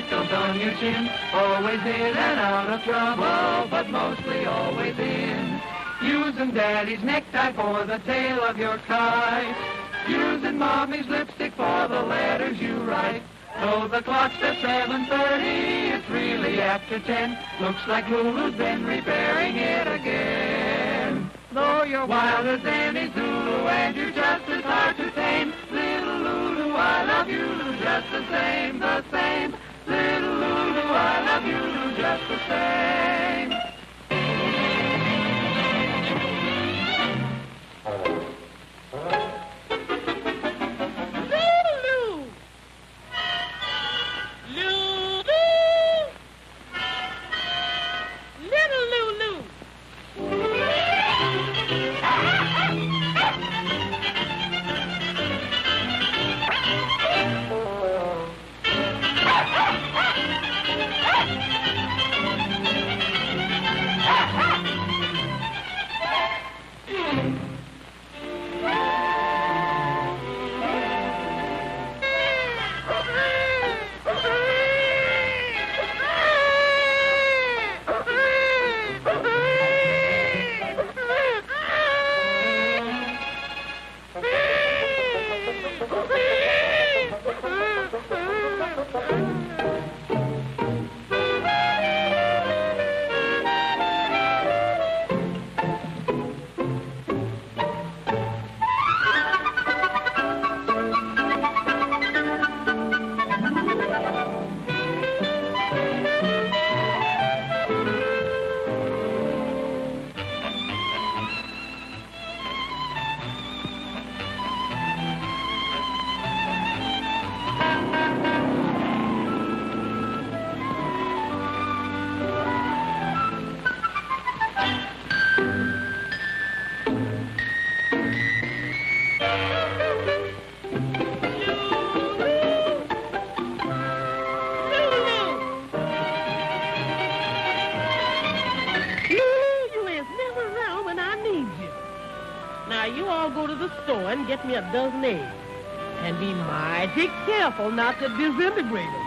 freckles on your chin. Always in and out of trouble, but mostly always in. Using Daddy's necktie for the tail of your kite. Using Mommy's lipstick for the letters you write. Though the clock says 7:30, it's really after 10. Looks like Lulu's been repairing it again. Though you're wild as any Zulu and you're just as hard to tame, little Lulu, I love you just the same, the same. Little Lulu, I love you just the same. And get me a dozen eggs. And be mighty careful not to disintegrate them.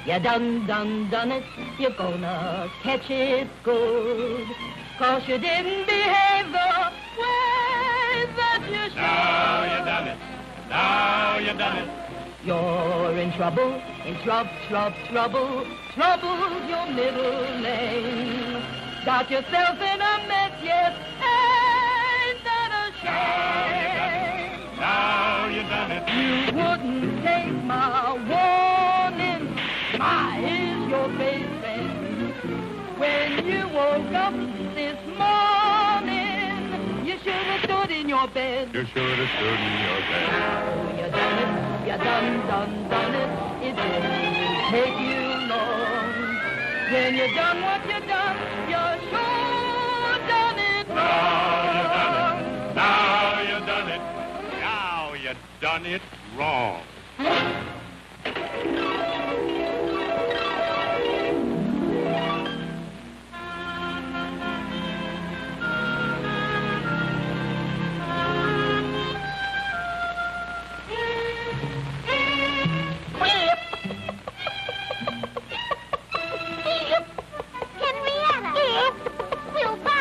You done it, you're gonna catch it good. 'Cause you didn't behave the way that you should. Now you done it, now you done it. You're in trouble, trouble. Trouble's your middle name. Got yourself in a mess, yes, ain't that a shame? Now you done it. You wouldn't take my warning. My is your best friend. When you woke up this morning, you should have stood in your bed. You should have stood in your bed. Now you done it, you done it. It didn't take you long. When you done what you done, you sure done it wrong. Now you done it. Now you done it wrong. Henrietta! We'll buy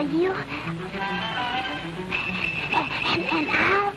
give you. And I'll...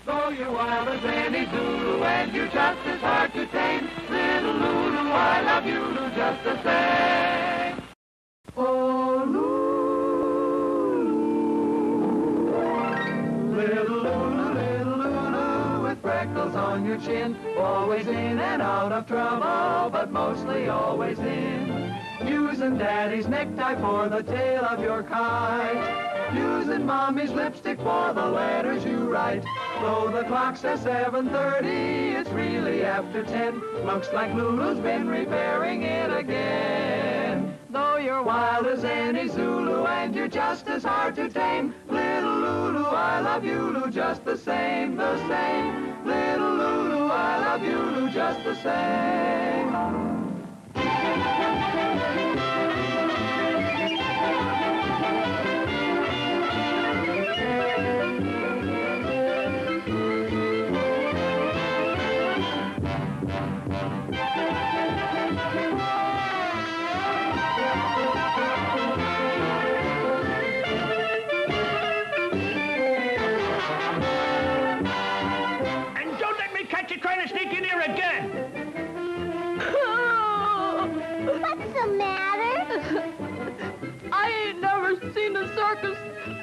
Though you're wild as any Zulu and you're just as hard to tame, little Lulu, I love you, Lulu, just the same. Oh, Lulu, little Lulu, with freckles on your chin, always in and out of trouble, but mostly always in. Using Daddy's necktie for the tail of your kite. Using Mommy's lipstick for the letters you write. Though the clock says 7:30, it's really after 10. Looks like Lulu's been repairing it again. Though you're wild as any Zulu and you're just as hard to tame, little Lulu, I love you, Lulu, just the same, the same. Little Lulu, I love you, Lulu, just the same. Trying to sneak in here again. What's the matter? I ain't never seen a circus.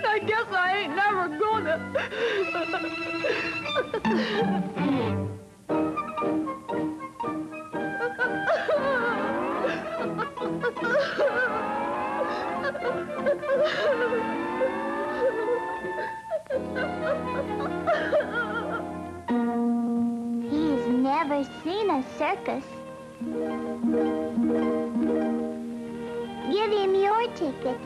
I guess I ain't never gonna. He's never seen a circus. Give him your ticket.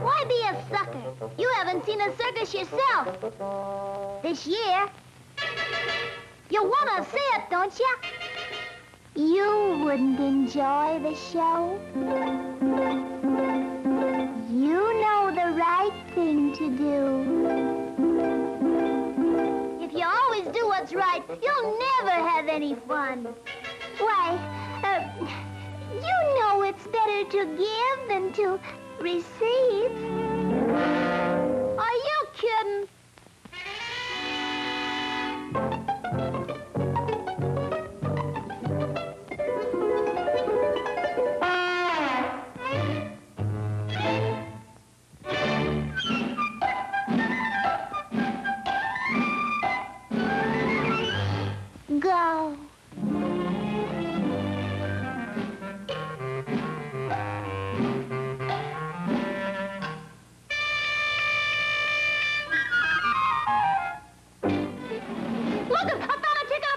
Why be a sucker You haven't seen a circus yourself. This year. You want to see it, don't you? You wouldn't enjoy the show. You know the right thing to do. If you always do what's right, you'll never have any fun. Why, you know it's better to give than to receive. Are you kidding? Go. Look, I found a ticket,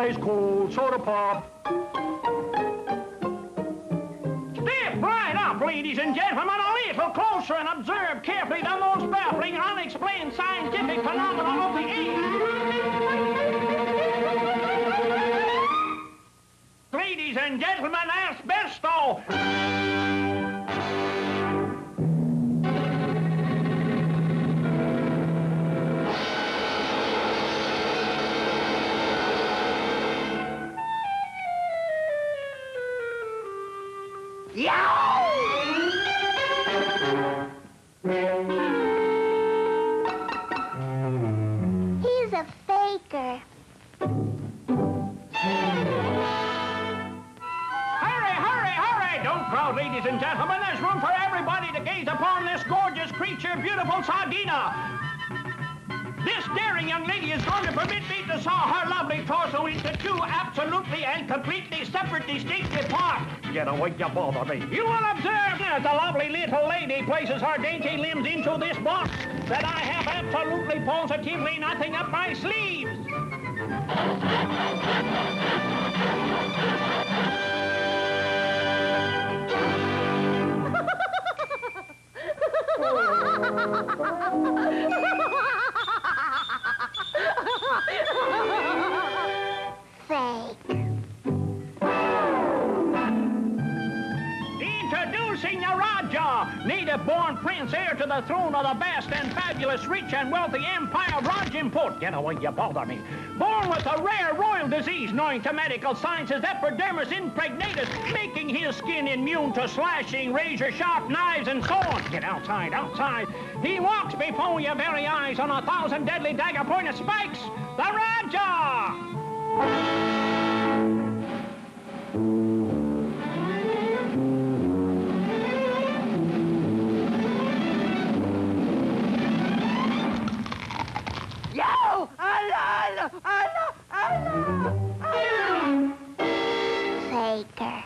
Ice cold, soda pop. Step right up, ladies and gentlemen, a little closer and observe carefully the most baffling, unexplained scientific phenomenon of the age. Ladies and gentlemen, asbesto. He's a faker. Hurry! Don't crowd, ladies and gentlemen. There's room for everybody to gaze upon this gorgeous creature, beautiful Sardina. This daring young lady is going to permit me to saw her lovely torso into two absolutely and completely separate, distinctive parts. Get away, you bother me. You will observe as the lovely little lady places her dainty limbs into this box that I have absolutely positively nothing up my sleeves. Fake. Introducing the Raja, native-born prince, heir to the throne of the vast and fabulous, rich and wealthy empire of Rajimput. Get away, you bother me. Born with a rare royal disease known to medical science as epidermis impregnatus, making his skin immune to slashing, razor-sharp knives, and so on. Get outside. He walks before your very eyes on 1,000 deadly dagger-pointed spikes. The Raja! Faker.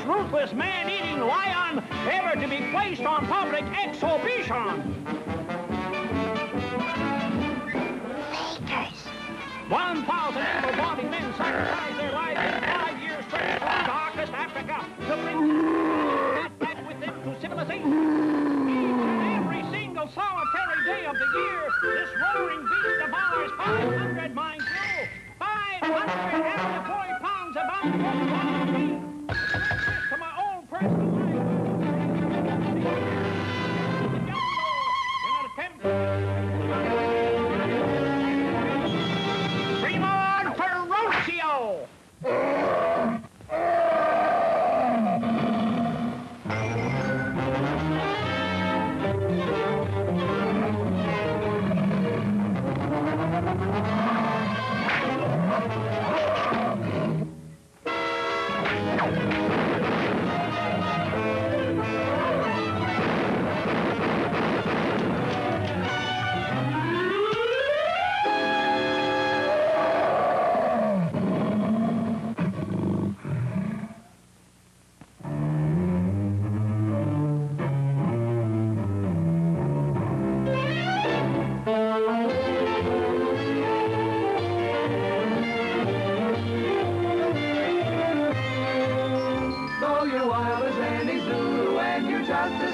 Ruthless man-eating lion ever to be placed on public exhibition. Fakers. 1,000 able-bodied men sacrificed their lives in 5 years straight from darkest Africa to bring back with them to civilization. Each and every single solitary day of the year, this roaring beast devours 500 mind you, 500 unemployed pounds of uncooked meat. To my own personal life. In an attempt. Dream on, Ferruccio!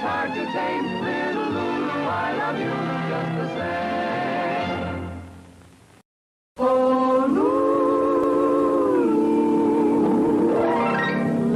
Hard to tame, little Lulu, I love you just the same. Oh, Lulu,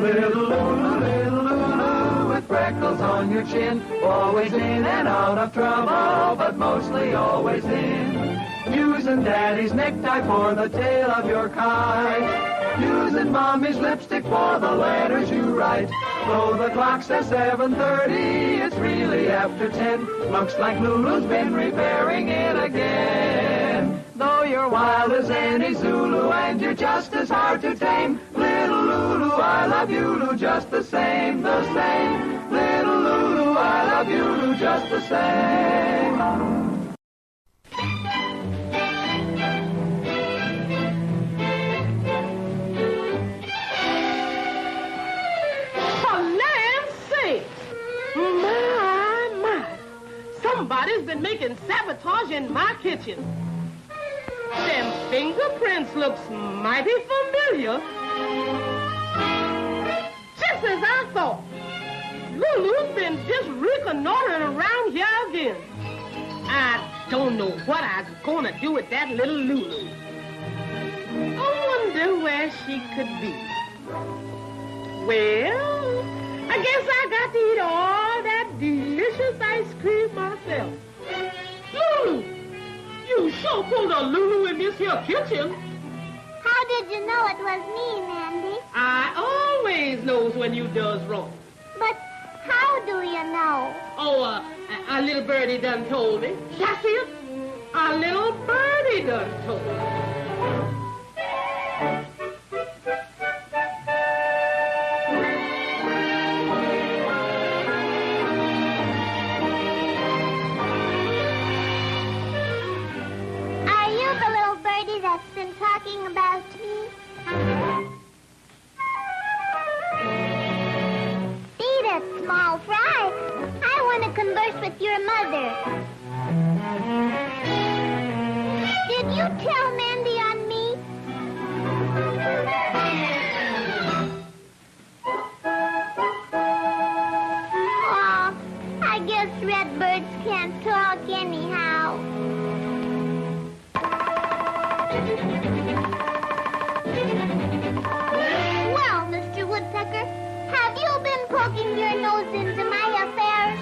little Lulu, with freckles on your chin, always in and out of trouble, but mostly always in. Using Daddy's necktie for the tail of your kite, using Mommy's lipstick for the letters you write. Though the clock says 7:30, it's really after 10. Looks like Lulu's been repairing it again. Though you're wild as any Zulu and you're just as hard to tame, little Lulu, I love you, Lulu, just the same, the same. Little Lulu, I love you, Lulu, just the same. Somebody's been making sabotage in my kitchen. Them fingerprints looks mighty familiar. Just as I thought. Lulu's been just reconnoitering around here again. I don't know what I'm gonna do with that little Lulu. I wonder where she could be. Well, I guess I got to eat all that delicious ice cream myself. Lulu! You sure pulled a Lulu in this here kitchen. How did you know it was me, Mandy? I always knows when you does wrong. But how do you know? Oh, a little birdie done told me. That's it. A little birdie done told me. That's been talking about me. Beat it, small fry. I want to converse with your mother. Did you tell Mandy on me? Oh, I guess redbirds can't talk anyhow. Well, Mr. Woodpecker, have you been poking your nose into my affairs?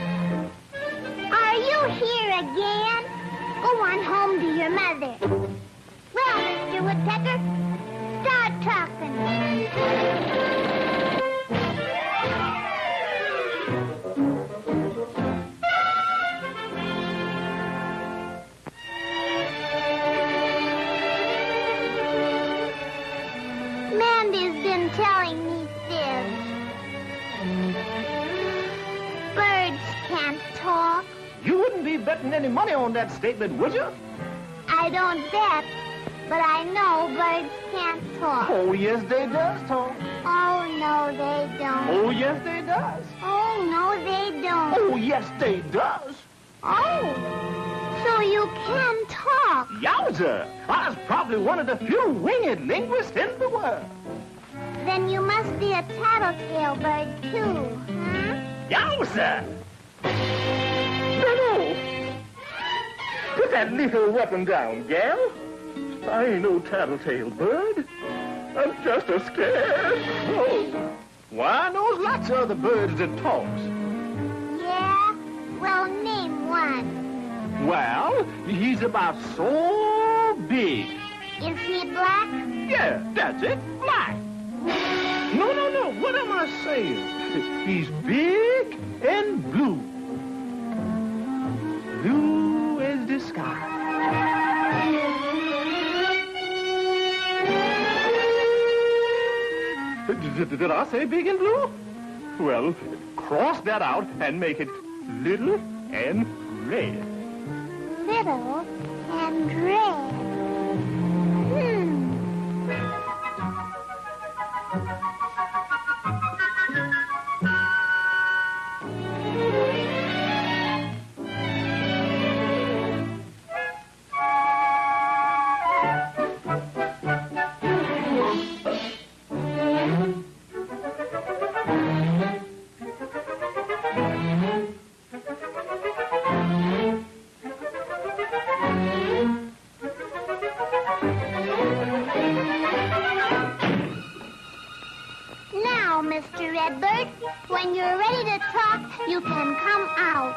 Are you here again? Go on home to your mother. Well, Mr. Woodpecker, start talking. Daddy's been telling me fibs. Birds can't talk. You wouldn't be betting any money on that statement, would you? I don't bet, but I know birds can't talk. Oh, yes, they does talk. Oh, no, they don't. Oh, yes, they does. Oh, no, they don't. Oh, yes, they does. Oh, so you can talk. Yowza! I was probably one of the few winged linguists in the world. Then you must be a tattletale bird, too, huh? Yowza! No! Put that little weapon down, gal. I ain't no tattletale bird. I'm just a scared crow. Why, I knows lots of other birds that talks. Yeah? Well, name one. Well, he's about so big. Is he black? Yeah, that's it, black. No, what am I saying? He's big and blue. Blue as the sky. Did I say big and blue? Well, cross that out and make it little and red. Little and red. Now, Mr. Redbird, when you're ready to talk, you can come out.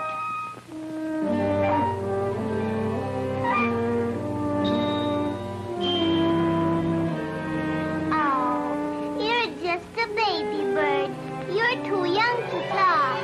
Oh, you're just a baby bird. You're too young to talk.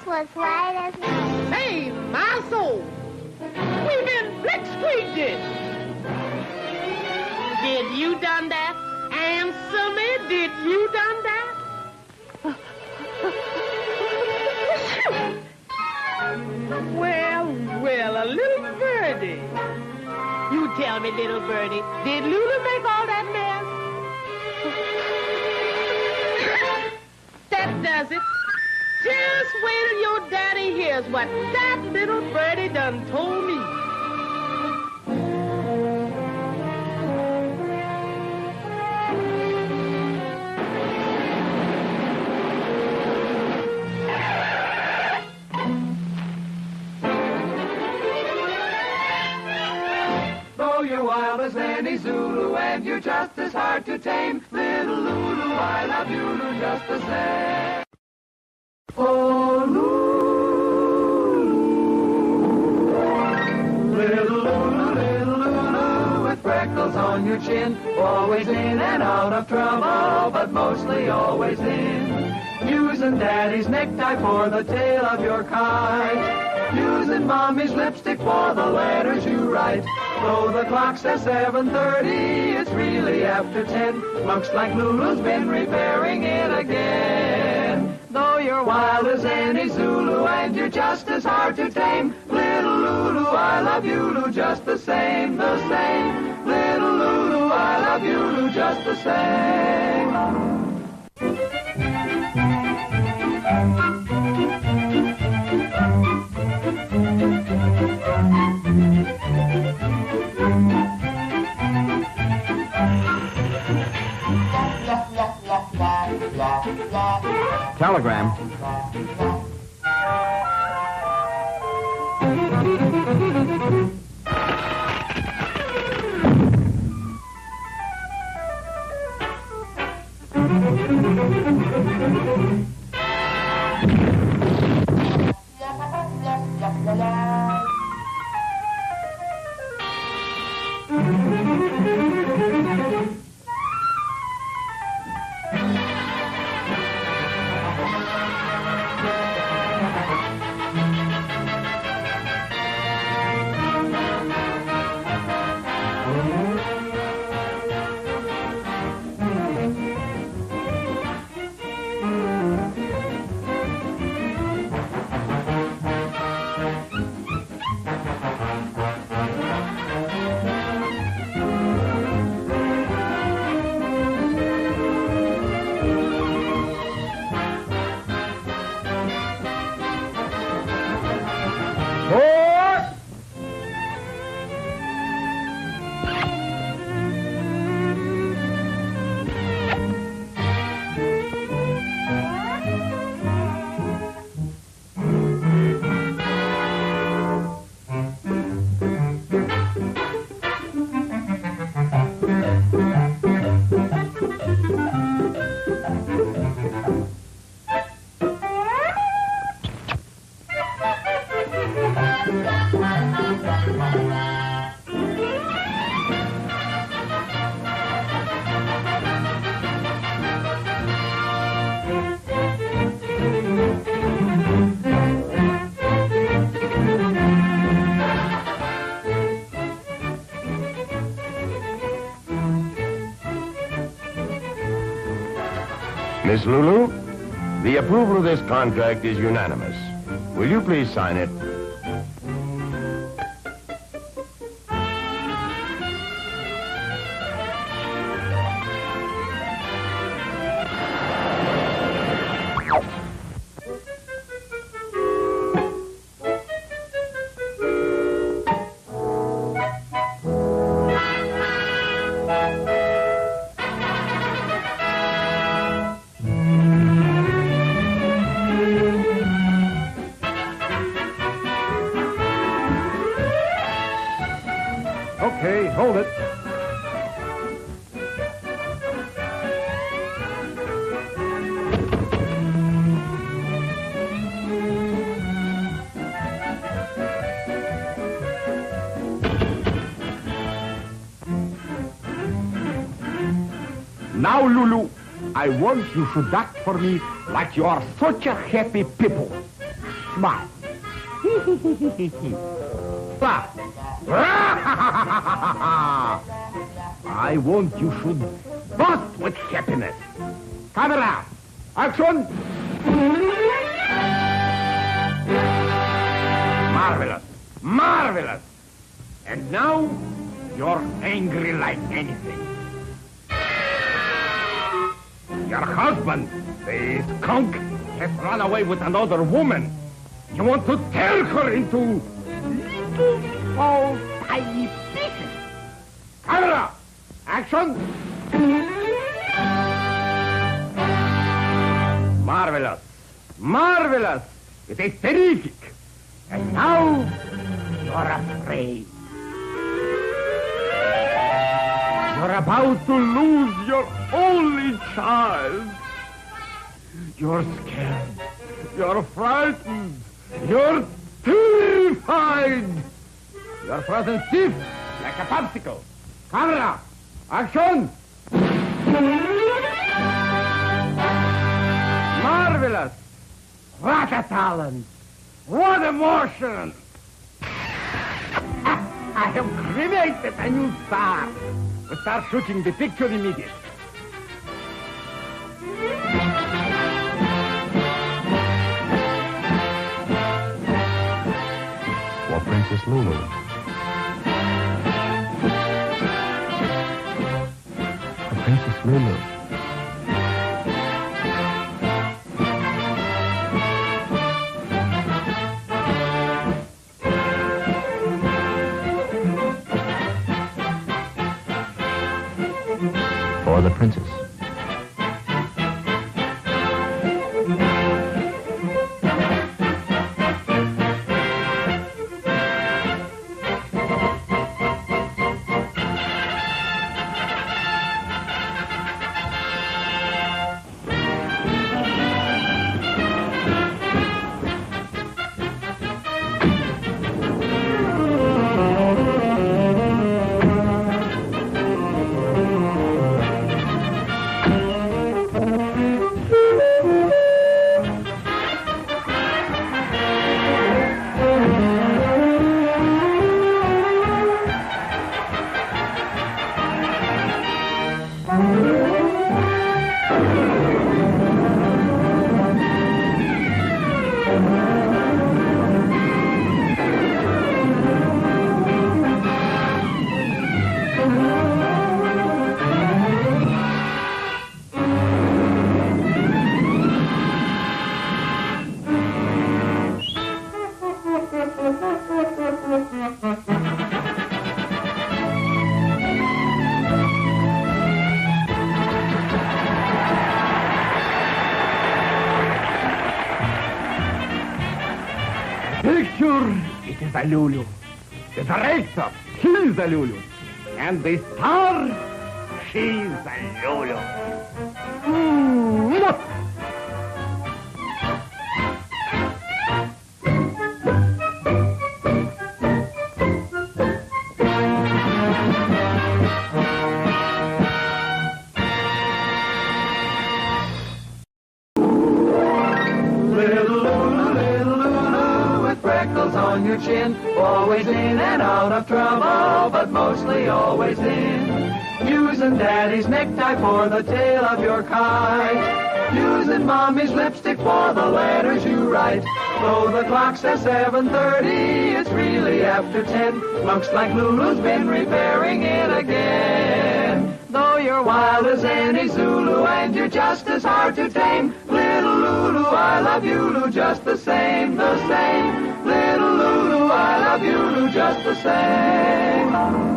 Was white as snow. Save my soul. We've been blick-squeezed. Did you done that? Answer me, did you done that? Well, a little birdie. You tell me, little birdie, did Lulu make all that mess? That does it. Just wait till your daddy hears what that little birdie done told me. any Zulu, and you're just as hard to tame. Little Lulu, I love you just the same. Oh, Lulu, little Lulu, with freckles on your chin, always in and out of trouble, but mostly always in. Using Daddy's necktie for the tail of your kite. Using Mommy's lipstick for the letters you write. Though the clock says 7:30, it's really after 10. Looks like Lulu's been repairing it again. Though you're wild as any Zulu and you're just as hard to tame. Little Lulu, I love you just the same, the same. Little Lulu, I love you just the same. Telegram. Miss Lulu, the approval of this contract is unanimous. Will you please sign it? Okay, hold it. Now, Lulu, I want you to act for me like you are such a happy people. Smile. Laugh. I want you should burst with happiness. Camera, action! Marvelous, marvelous. And now, you're angry like anything. Your husband, the skunk, has run away with another woman. You want to tear her into little small tiny pieces. Camera! Action! Marvelous! Marvelous! It is terrific! And now, you're afraid. You're about to lose your only child. You're scared. You're frightened. You're terrified. You're frozen stiff like a popsicle. Camera, action. Marvelous. What a talent. What emotion. I have created a new star. We'll start shooting the picture immediately. For Princess Lulu. For Princess Lulu. For the princess. It is a Lulu. The director, he's a Lulu. And the star, she's a Lulu. On your chin, always in and out of trouble, but mostly always in. Using daddy's necktie for the tail of your kite. Using mommy's lipstick for the letters you write. Though the clock says 7:30, it's really after 10. Looks like Lulu's been repairing it again. Though you're wild as any Zulu and you're just as hard to tame, little Lulu, I love you, Lulu, just the same, the same. Little Lulu, I love you, Lulu, just the same.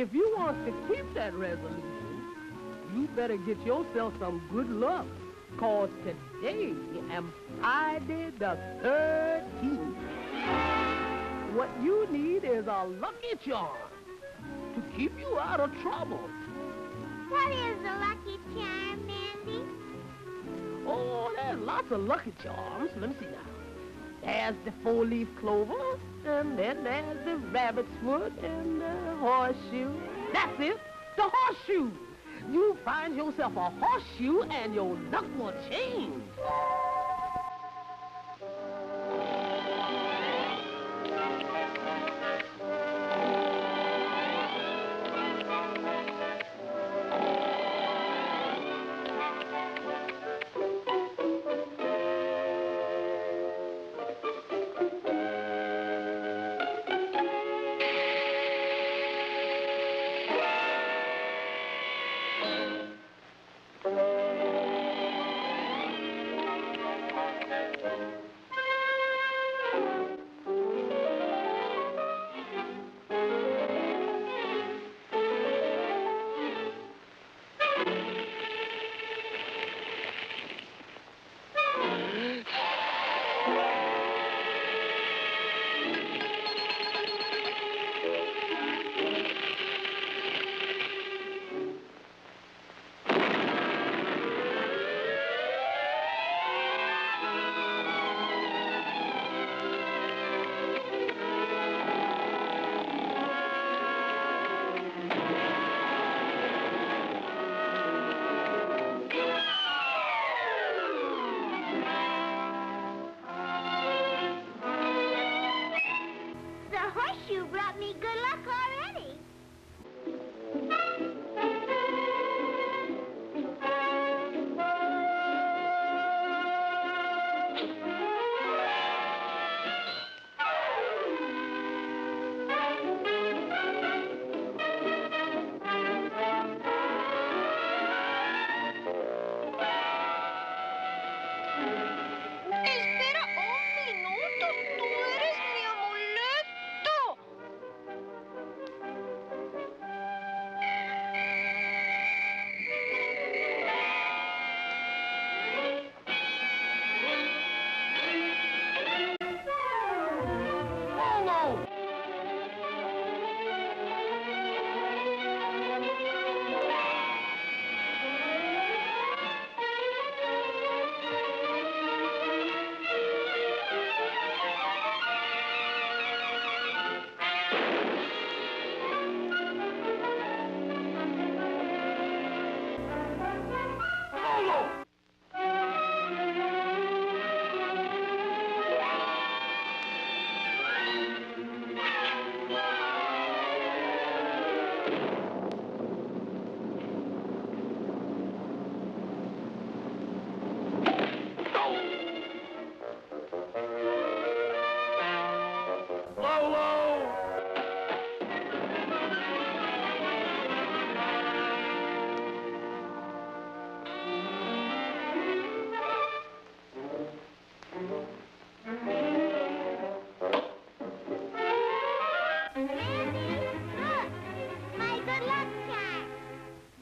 if you want to keep that resolution, you better get yourself some good luck. Cause today am Friday the 13th. What you need is a lucky charm to keep you out of trouble. What is a lucky charm, Mandy? Oh, there's lots of lucky charms. Let me see now. There's the four-leaf clover, and then there's the rabbit's foot and the horseshoe. That's it, the horseshoe. You find yourself a horseshoe and your luck will change. You brought me good luck already. Espera un minuto, tú eres mi amuleto.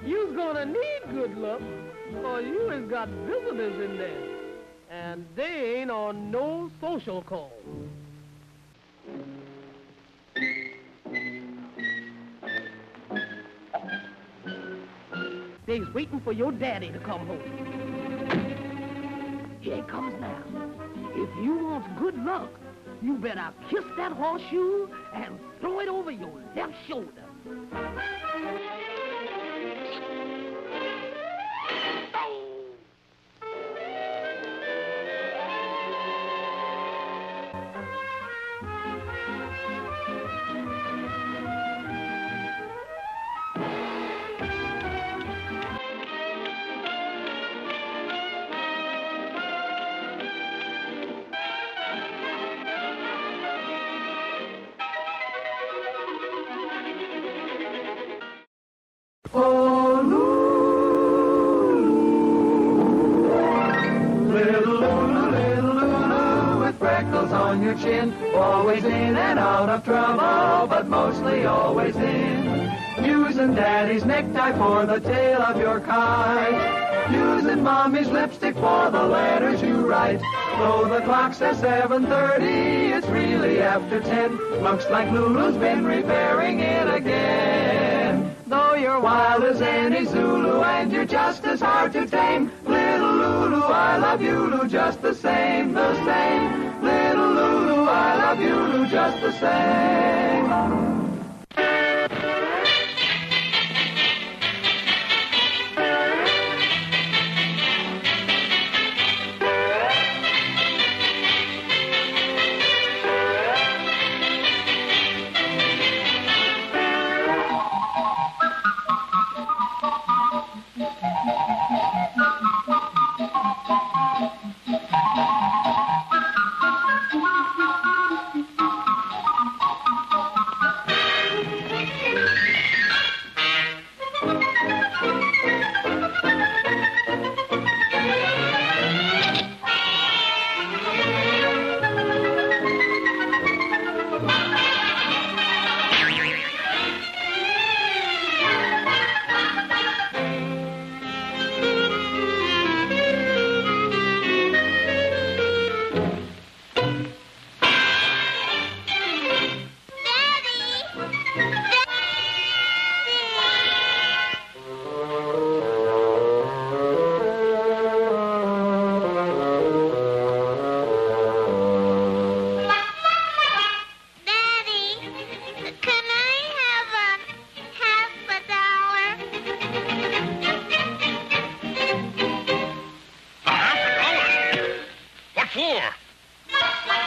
You's gonna need good luck, or you has got visitors in there, and they ain't on no social call. They's waiting for your daddy to come home. Here he comes now. If you want good luck, you better kiss that horseshoe and throw it over your left shoulder. Oh, Lulu, little Lulu, with freckles on your chin, always in and out of trouble, but mostly always in. Using Daddy's necktie for the tail of your kite. Using Mommy's lipstick for the letters you write. Though the clock says 7:30, it's really after 10. Looks like Lulu's been repairing it again. Though you're wild as any Zulu and you're just as hard to tame, little Lulu, I love you, Lulu, just the same, the same. Little Lulu, I love you, Lulu, just the same.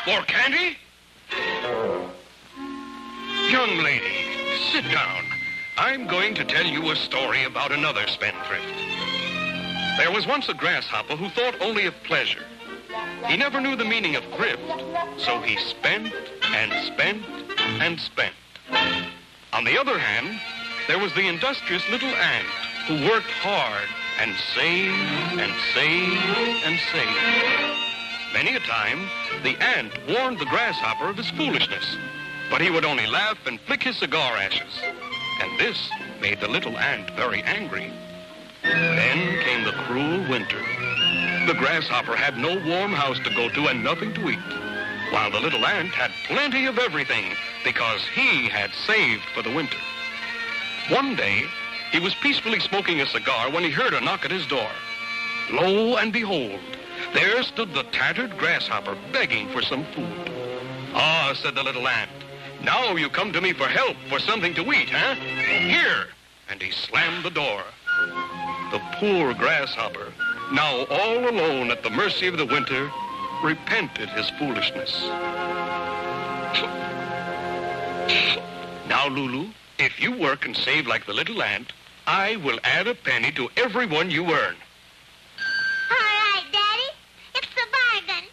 For candy? Young lady, sit down. I'm going to tell you a story about another spendthrift. There was once a grasshopper who thought only of pleasure. He never knew the meaning of thrift, so he spent and spent and spent. On the other hand, there was the industrious little ant who worked hard and saved and saved and saved. Many a time, the ant warned the grasshopper of his foolishness, but he would only laugh and flick his cigar ashes. And this made the little ant very angry. Then came the cruel winter. The grasshopper had no warm house to go to and nothing to eat, while the little ant had plenty of everything because he had saved for the winter. One day, he was peacefully smoking a cigar when he heard a knock at his door. Lo and behold, there stood the tattered grasshopper begging for some food. "Ah," said the little ant, "now you come to me for help, for something to eat, huh? Here!" And he slammed the door. The poor grasshopper, now all alone at the mercy of the winter, repented his foolishness. Now, Lulu, if you work and save like the little ant, I will add a penny to every one you earn. All right, Daddy. It's a bargain.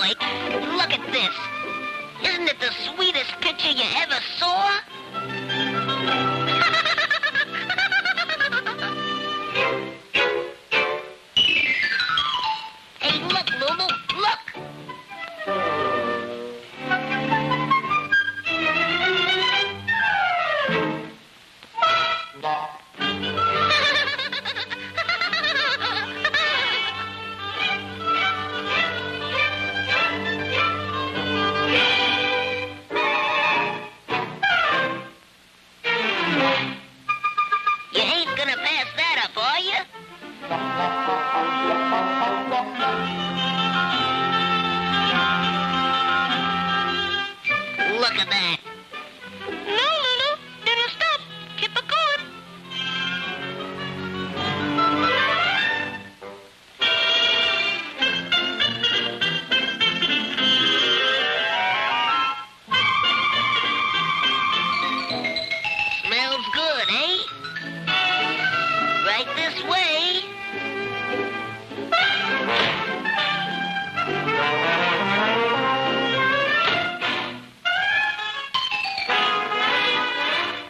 wait. Look at this. Isn't it the sweetest picture you ever saw? Hey, look, Lulu, look. You ain't gonna pass that up, are you? Look at that. No, Lulu. Didn't stop. Keep it going. Smells good, eh? Right this way.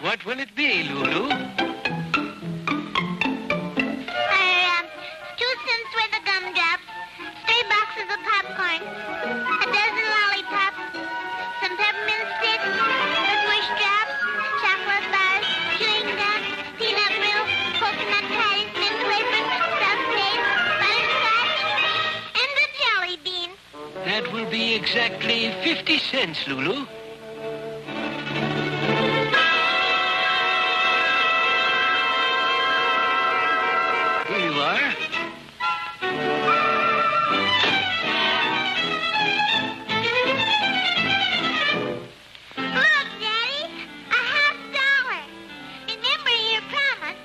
What will it be, Lulu? 2 cents worth of gumdrops, 3 boxes of popcorn, a dozen lollipops, some peppermint sticks, licorice drops, chocolate bars, chewing gum, peanut brittle, coconut patties, mint wafers, stuffed dates, butterscotch, and a jelly bean. That will be exactly 50 cents, Lulu. Here you are. Look, Daddy, $50. Remember your promise.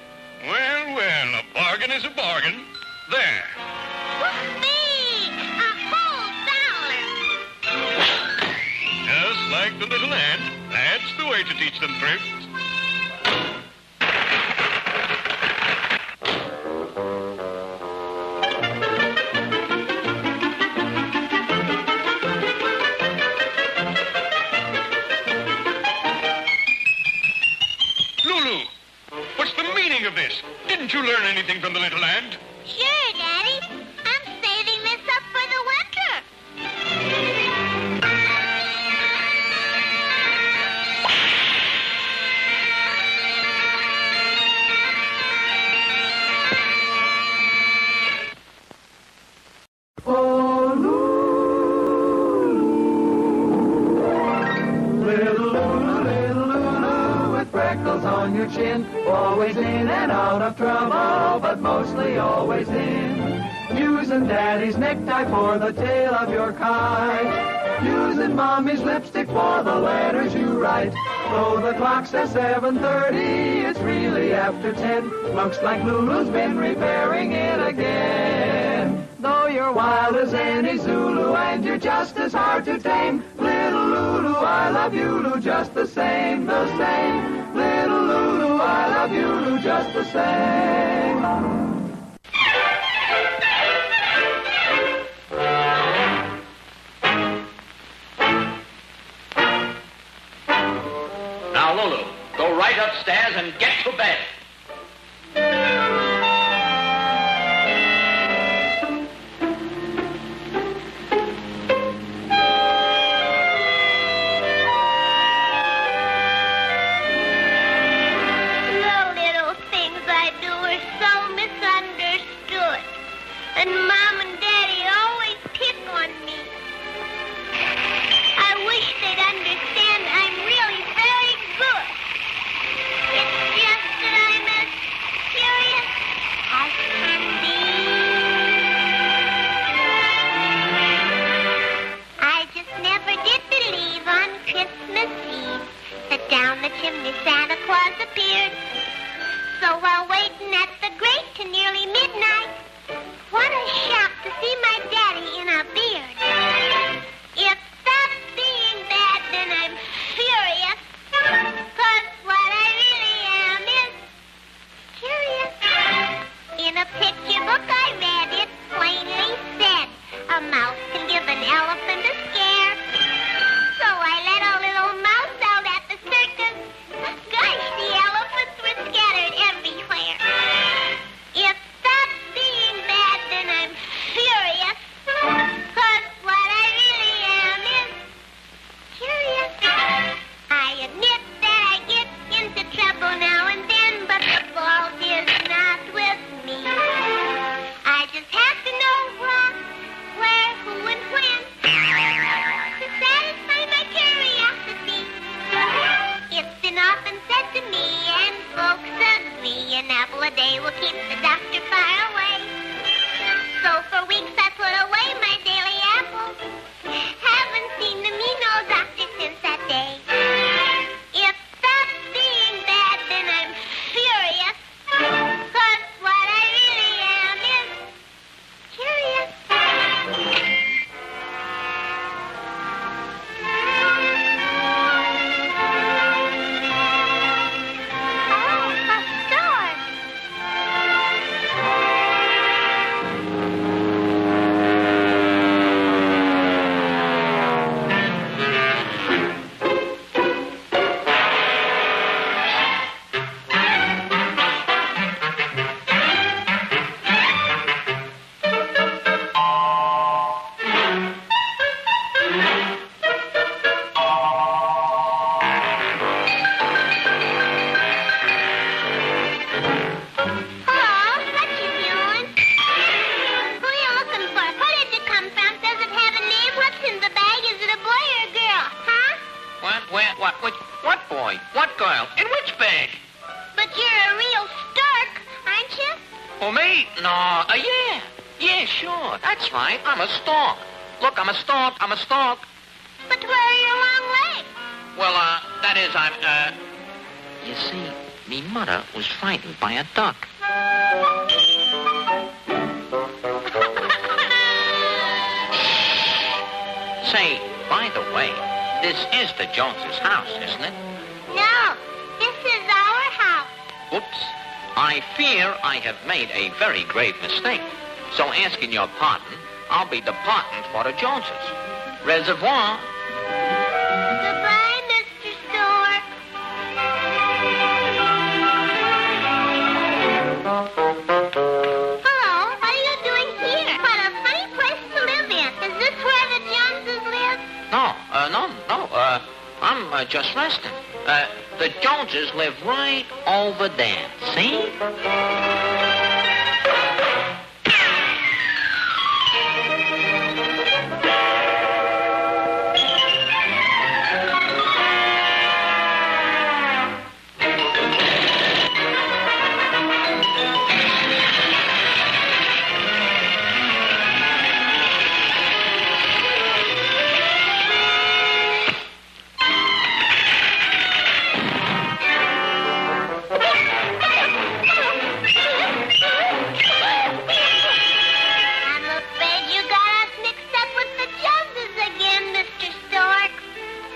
Well, well, a bargain is a bargain. There. Whoopee! A whole $1. Just like the little ant. That's the way to teach them thrift. Lulu, what's the meaning of this? Didn't you learn anything from the little ant? Sure, Daddy. I'm saving this up for the winter. Oh, little Lulu, with freckles on your chin, always in and out of trouble, but mostly always in. Using Daddy's necktie for the tail of your kite, using Mommy's lipstick for the letters you write. Though the clock says 7:30, it's really after 10. Looks like Lulu's been repairing it again. Though you're wild as any Zulu and you're just as hard to tame, little Lulu, I love you, Lulu, just the same, the same. Little Lulu, I love you, Lulu, just the same. Now, Lulu, go right upstairs and get to bed. The little things I do are so misunderstood. And Mom and Daddy always pick on me. I wish they'd understand I'm really very good. It's just that I'm as curious as can be. I just never did believe on Christmas Eve that down the chimney Santa Claus appeared. So while waiting at the grate to nearly midnight, what a shock to see my daddy in a beard. If that's being bad, then I'm furious. 'Cause what I really am is curious. In a picture book I read, it plainly said a mouse can give an elephant a What boy? What girl? In which bed? But you're a real stork, aren't you? Oh, me? No, yeah. Yeah, sure. That's right. I'm a stork. Look, I'm a stork. But where are your long legs? Well, that is, you see, me mother was frightened by a duck. Say, by the way, this is the Joneses' house, isn't it? No, this is our house. Oops. I fear I have made a very grave mistake. So asking your pardon, I'll be departing for the Joneses. Reservoir. Goodbye, Mr. Stork. Hello, what are you doing here? What a funny place to live in. Is this where the Joneses live? No. I'm just resting. The Joneses live right over there. See?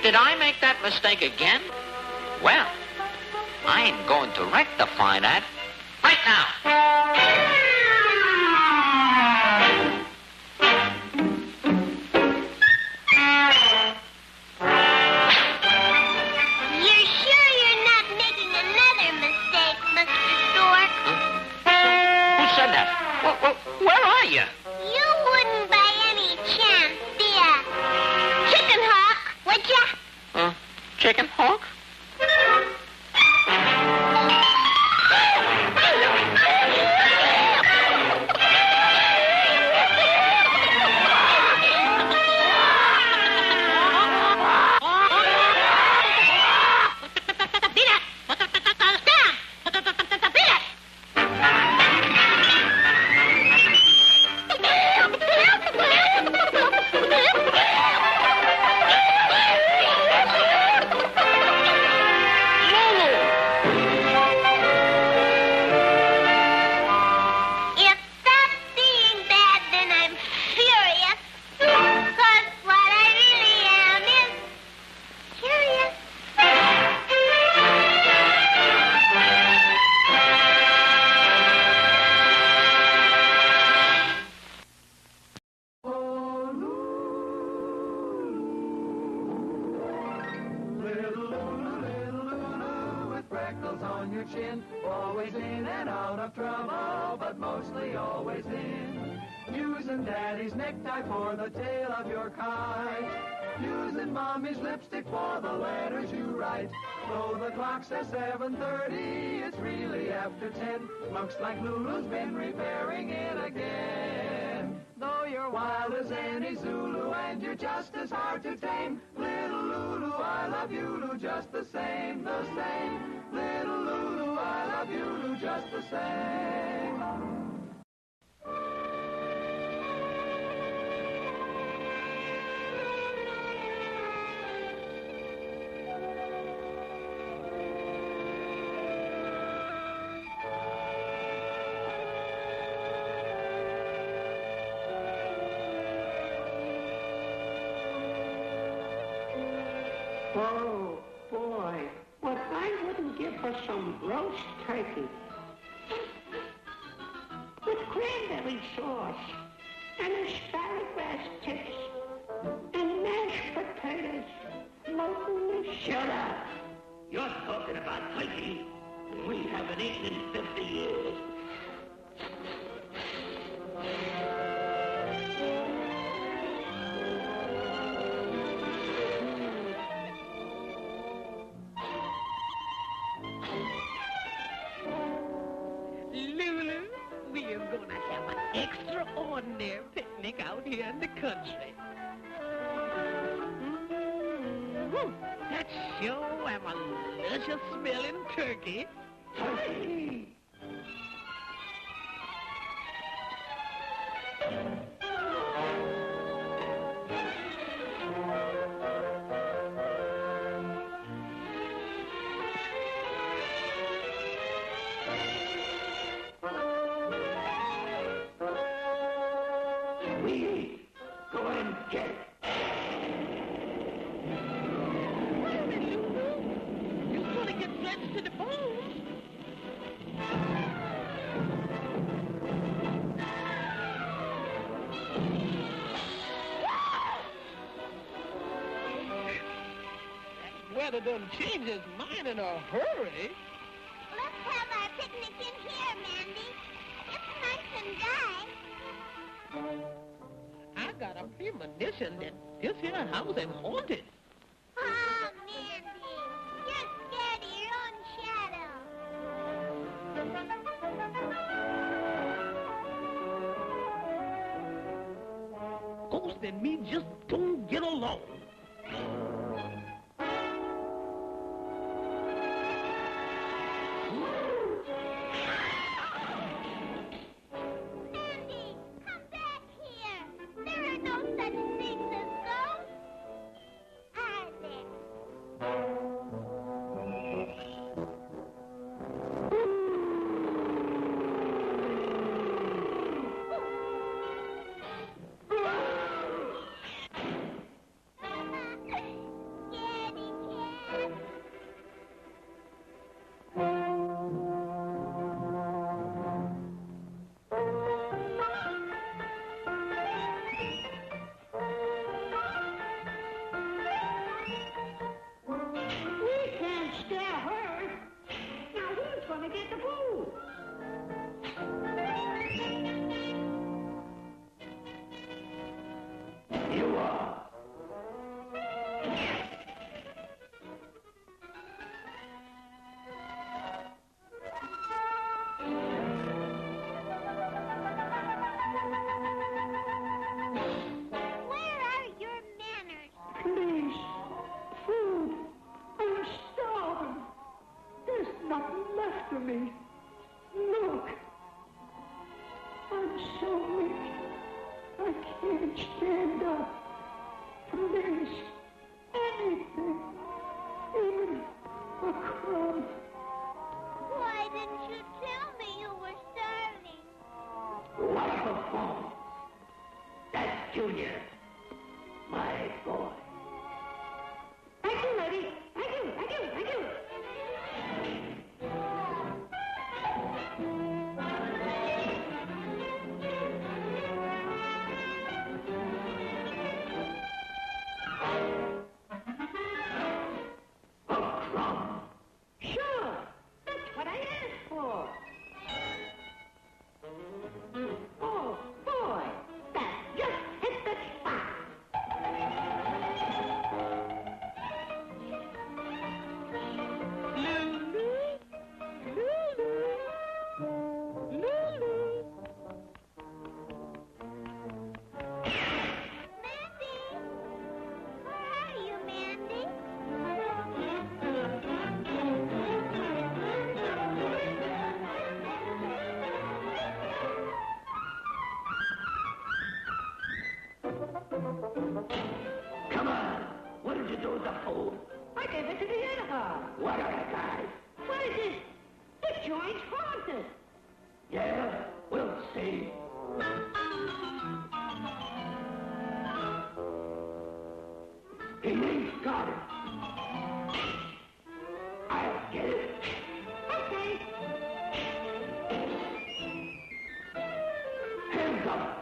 Did I make that mistake again? Well, I'm going to rectify that right now. You're sure you're not making another mistake, Mr. Stork? Who said that? Where are you? You wouldn't by any chance be a chicken hawk, would ya? Chicken hawk? On your chin, always in and out of trouble, but mostly always in. Using daddy's necktie for the tail of your kite. Using mommy's lipstick for the letters you write. Though the clock says 7:30, it's really after 10. Looks like Lulu's been repairing it again. Though you're wild as any Zulu and you're just as hard to tame, little Lulu, I love you, Lulu, just the same, the same. Little Lulu, I love you, Lulu, just the same. Oh, boy, what I wouldn't give for some roast turkey with cranberry sauce and asparagus tips and mashed potatoes. Shut up. You're talking about turkey. We haven't eaten in 50 years. Lulu, we are going to have an extraordinary picnic out here in the country. That sure am a luscious smelling turkey. Turkey! Go and get it. Wait a minute, Lulu. You're going to get drenched to the bone. That weather done changed his mind in a hurry. Let's have our picnic in here, Mandy. It's nice and dry. I got a premonition that this here house is haunted. Oh, Mandy, you're scared of your own shadow. Ghost and me just don't get along. Mandy, come back here. There are no such things as ghosts. Are there? Scaredy cat. We can't scare her. Now who's going to get the food? You are. Where are your manners? Please, food. I'm starving. There's nothing left of me. Look. I'm so weak. I can't stand up. Please, anything. Even a crumb. Why didn't you tell me you were starving? Wonderful. That's Junior. My boy. Thank you, lady. Thank you, thank you, thank you. A crumb. Sure. That's what I asked for. Oh, boy. That just hit the spot. Lulu, Lulu, Lulu. Mandy! Where are you, Mandy? Come on. What did you do with the food? I gave it to the editor. What other guy? What is it? The joint's haunted. Yeah, we'll see. He's got it. I'll get it. Okay. Hands up.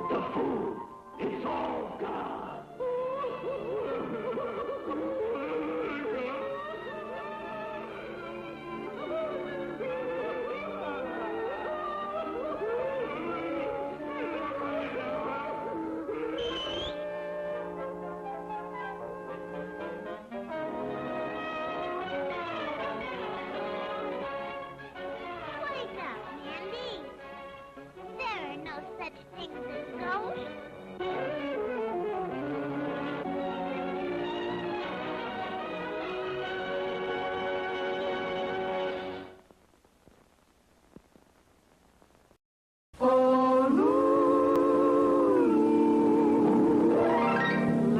The food is all gone. Wake up, Mandy. There are no such things as ghosts. Oh, Lulu,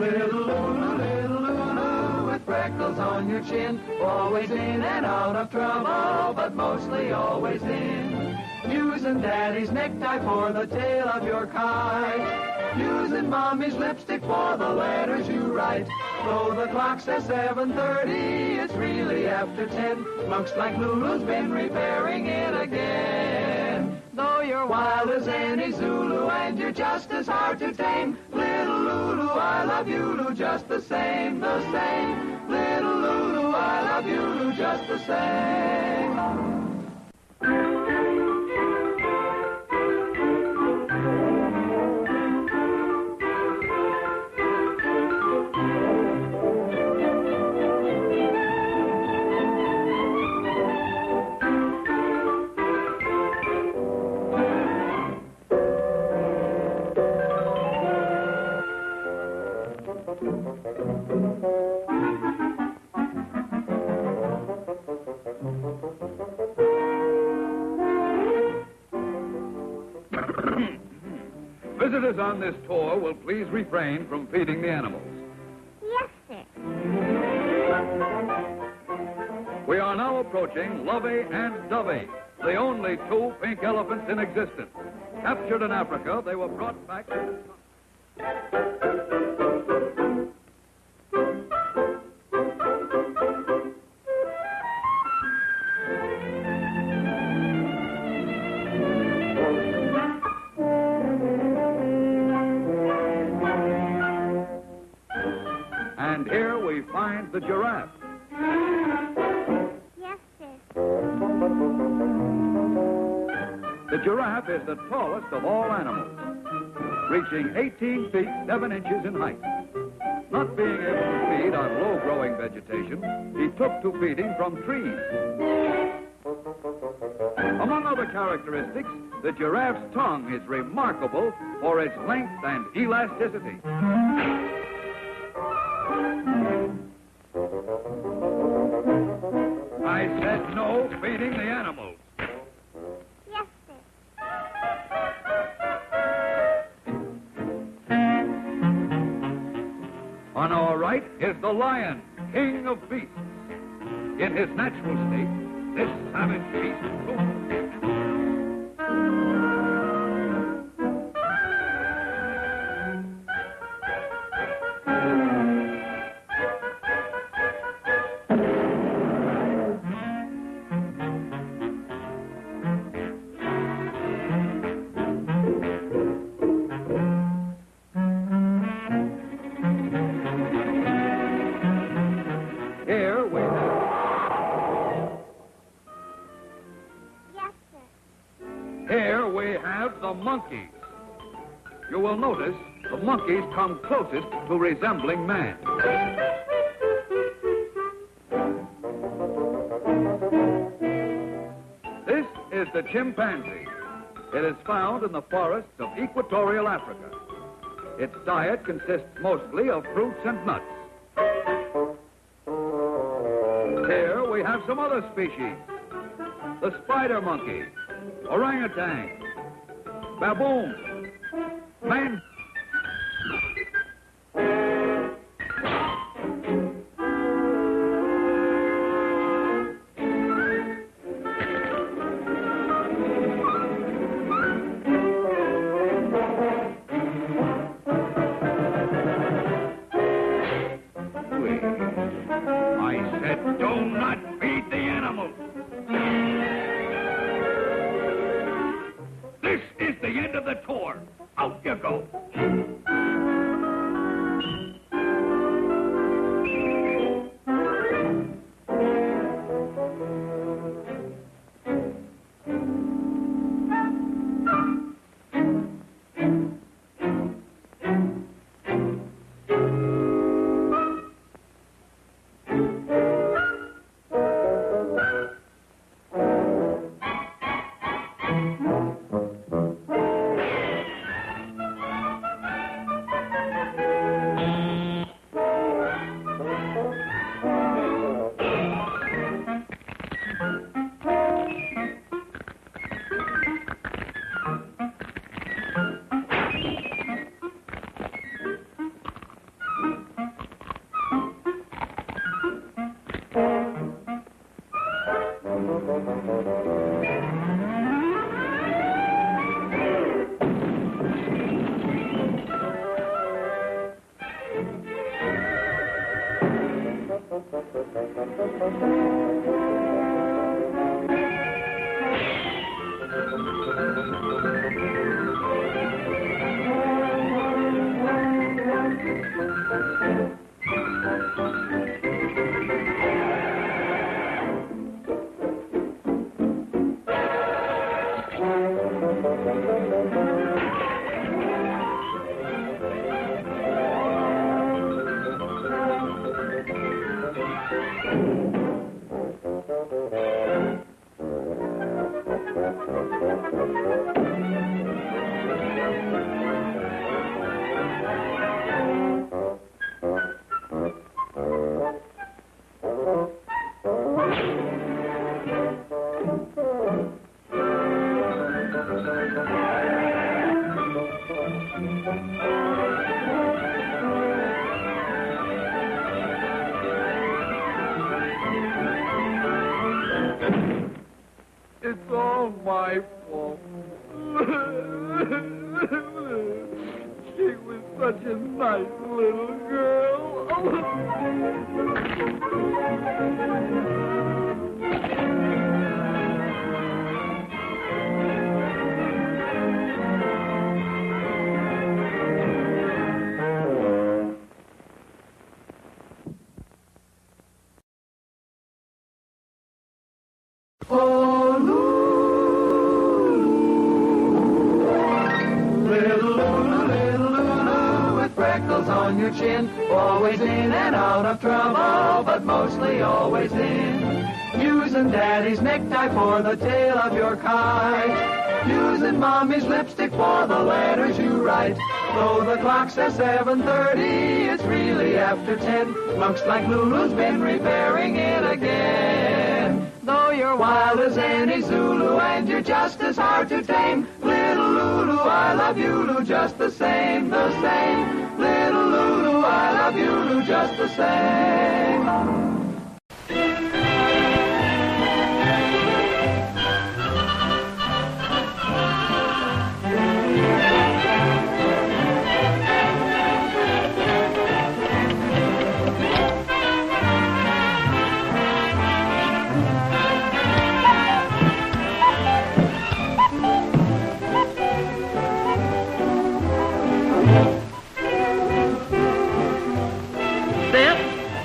little Lulu, with freckles on your chin, always in and out of trouble, but mostly always in. Using Daddy's necktie for the tail of your kite, using Mommy's lipstick for the letters you write. Though the clock says 7:30, it's really after 10. Looks like Lulu's been repairing it again. Though you're wild as any Zulu and you're just as hard to tame, little Lulu, I love you, Lulu, just the same, the same. Little Lulu, I love you, Lulu, just the same. Visitors on this tour will please refrain from feeding the animals. Yes, sir. We are now approaching Lovey and Dovey, the only two pink elephants in existence. Captured in Africa, they were brought back to... And here we find the giraffe. Yes, sir. The giraffe is the tallest of all animals, reaching 18 feet 7 inches in height. Not being able to feed on low-growing vegetation, he took to feeding from trees. Among other characteristics, the giraffe's tongue is remarkable for its length and elasticity. I said no feeding the animals. Yes, sir. On our right is the lion, king of beasts. In his natural state, this savage beast Here we have... Yes, sir. Here we have the monkeys. You will notice the monkeys come closest to resembling man. This is the chimpanzee. It is found in the forests of equatorial Africa. Its diet consists mostly of fruits and nuts. Here we have some other species. The spider monkey, orangutan, baboon, man. I said, do not feed the animals. This is the end of the tour. Out you go. It's all my fault. She was such a nice little girl. Oh, Lulu, little Lulu, with freckles on your chin, always in and out of trouble, but mostly always in. Using Daddy's necktie for the tail of your kite, using Mommy's lipstick for the letters you write. Though the clock says 7:30, it's really after 10. Looks like Lulu's been repairing it again. Though you're wild as any Zulu and you're just as hard to tame, little Lulu, I love you, Lulu, just the same, the same. Little Lulu, I love you, Lulu, just the same.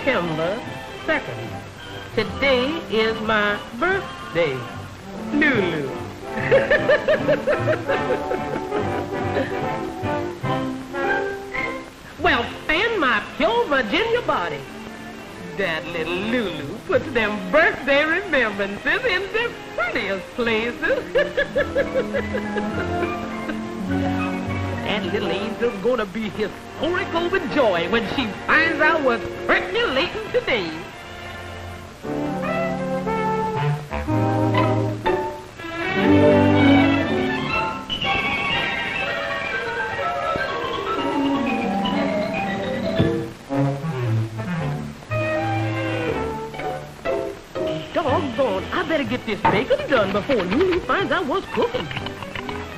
September 2nd. Today is my birthday, Lulu. Well, fan my pure Virginia body. That little Lulu puts them birthday remembrances in the prettiest places. That little angel's gonna be historical with joy when she finds out what's percolating today. Doggone, I better get this bacon done before Lulu finds out what's cooking.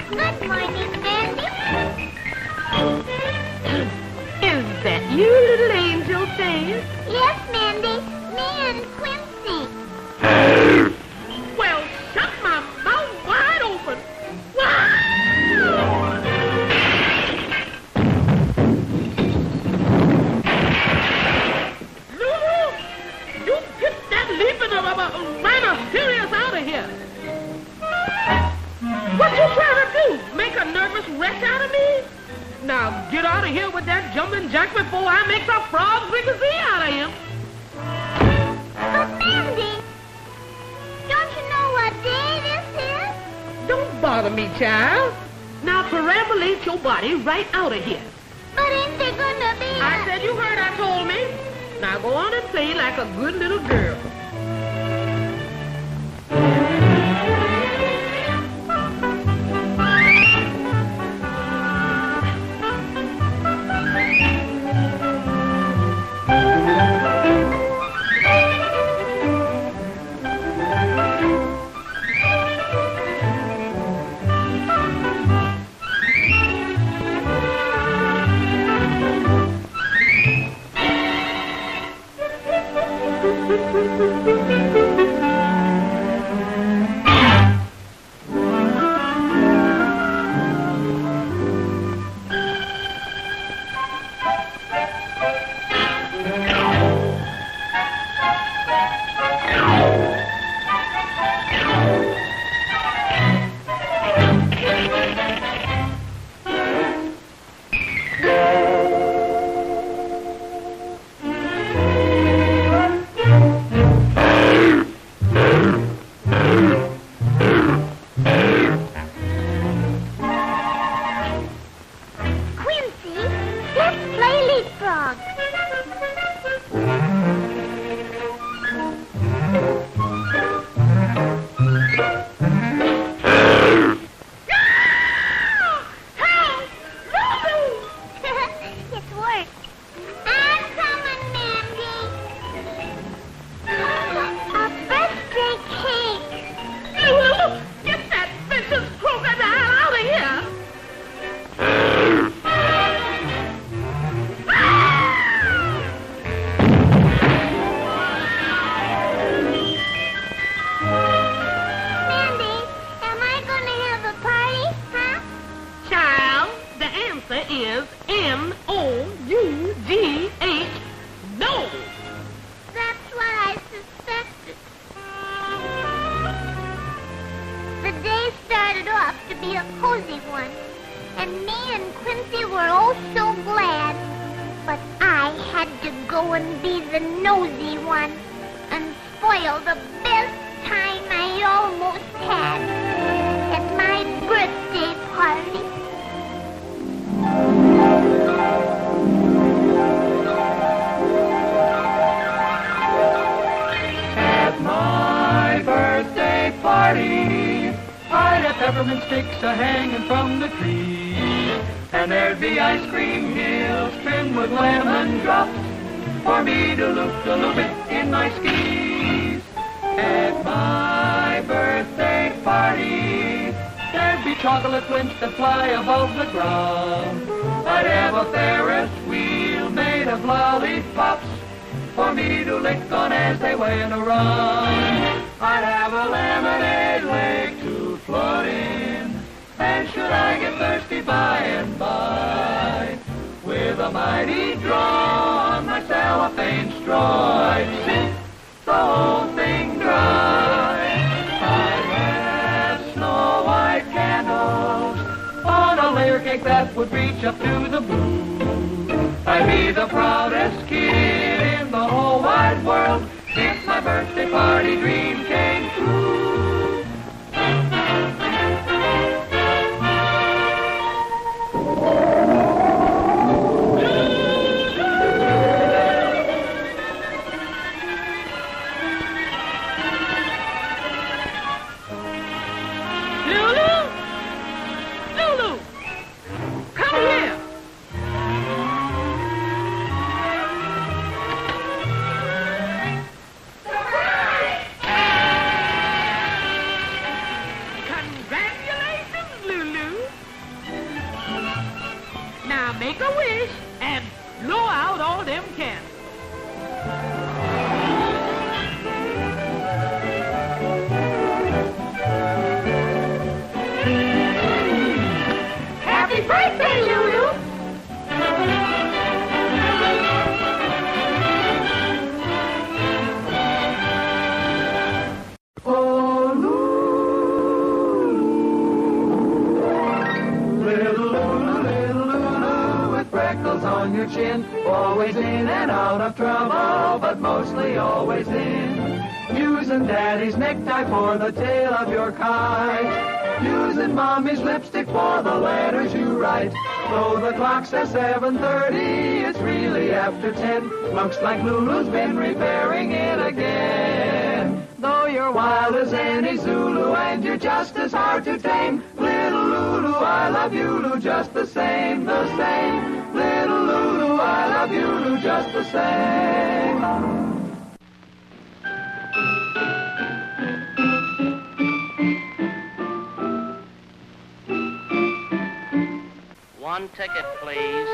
Good morning, Mandy. Is that you, little angel face? Yes, Mandy. Me and Quincy. Well, shut my mouth wide open. Now get out of here with that jumping jack before I make the frog fricassee out of him. But Mandy, don't you know what day this is? Don't bother me, child. Now perambulate your body right out of here. But ain't there gonna be I said you heard I told me. Now go on and play like a good little girl. Peppermint sticks a-hanging from the tree, and there'd be ice cream hills trimmed with lemon drops for me to look a little bit in my skis. At my birthday party, there'd be chocolate flints that fly above the ground. I'd have a Ferris wheel made of lollipops for me to lick on as they went around. I'd have a lemonade lake to float in, and should I get thirsty by and by, with a mighty draw on my cellophane straw, I'd sip the whole thing dry. I'd have snow white candles on a layer cake that would reach up to the moon. I'd be the proudest kid in the whole wide world if my birthday party dream came true. Lulu! Lulu! Come here! Congratulations, Lulu! Now make a wish and blow out all them candles. Happy birthday, Lulu! Oh, Lulu, little Lulu, little Lulu. twinkles on your chin. Always in and out of trouble, but mostly always in. Using daddy's necktie for the tail of your kite. Using mommy's lipstick for the letters you write. Though the clock says 7:30, it's really after 10. Looks like Lulu's been repairing it again. Though you're wild as any Zulu and you're just as hard to tame, little Lulu, I love you, Lulu, just the same, the same. Little Lulu, I love you, Lulu, just the same. One ticket, please.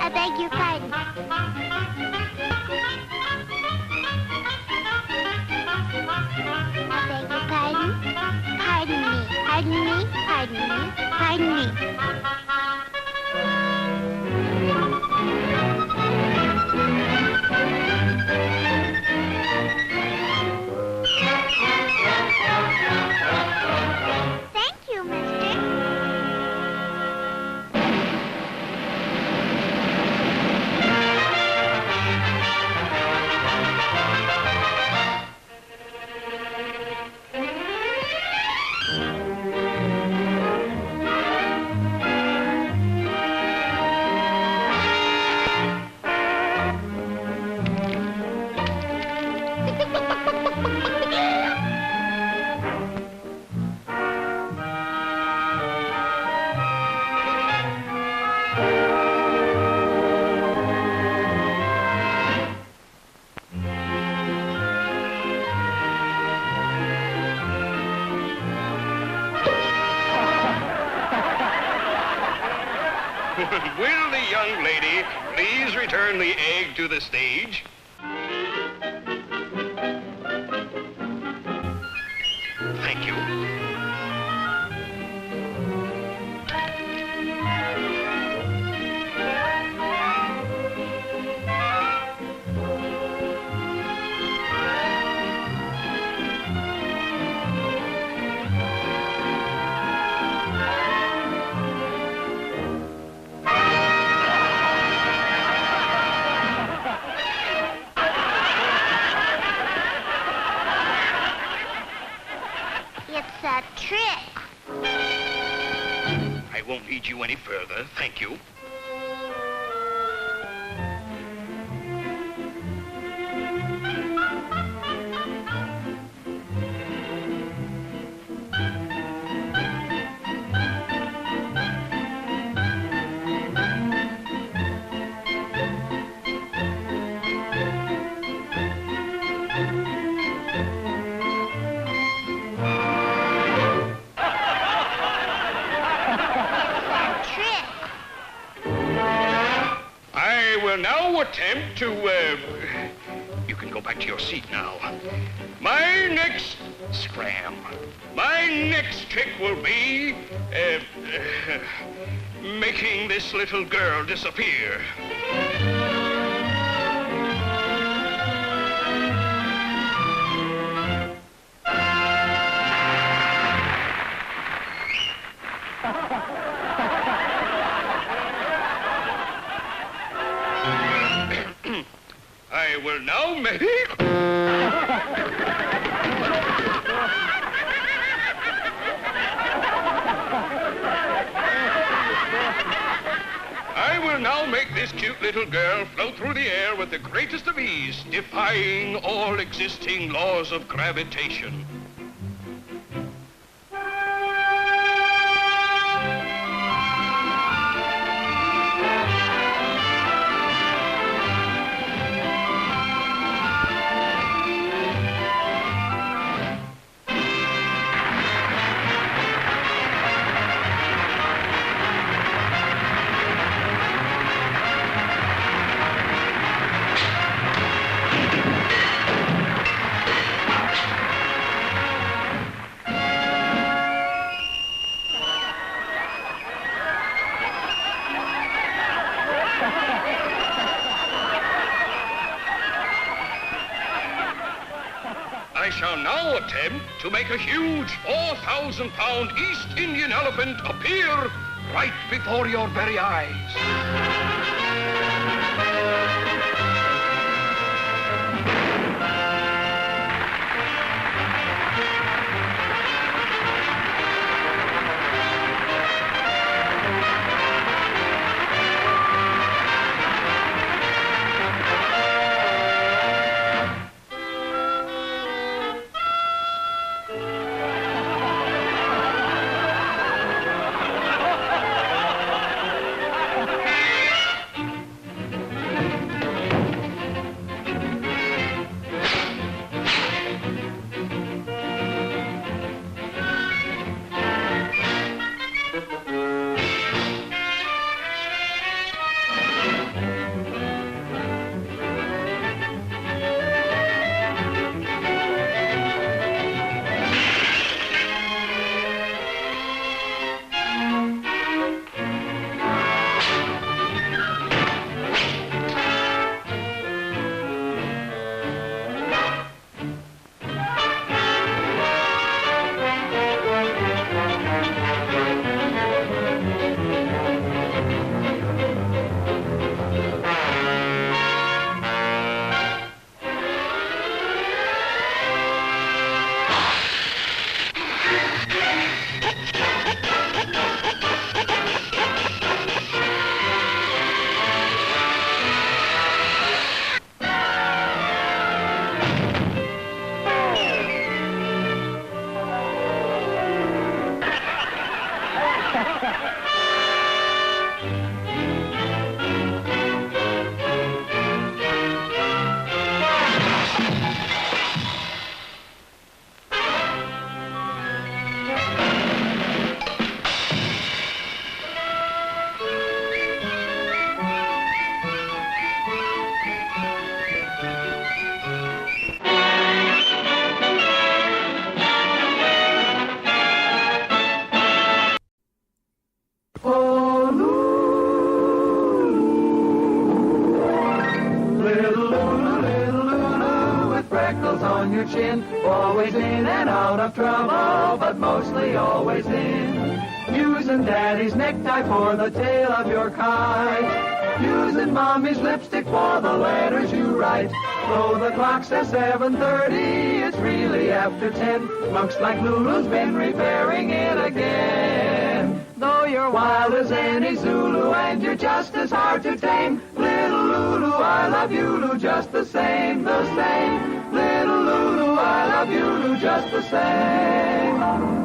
I beg your pardon. Pardon me, pardon me, pardon me, pardon me. Thank you, mister. Will the young lady please return the egg to the stage? Thank you. It's a trick. I won't need you any further, thank you. I will now attempt to, you can go back to your seat now. My next trick will be, making this little girl disappear. I will now make... I will now make this cute little girl float through the air with the greatest of ease, defying all existing laws of gravitation. now attempt to make a huge 4,000-pound East Indian elephant appear right before your very eyes. On your chin, always in and out of trouble, but mostly always in. Using daddy's necktie for the tail of your kite. Using mommy's lipstick for the letters you write. Though the clock says 7:30, it's really after 10. Looks like Lulu's been repairing it again. Though you're wild as any Zulu and you're just as hard to tame, little Lulu, I love you, Lulu, just the same, the same. Little Lulu, I love you, Lulu, just the same.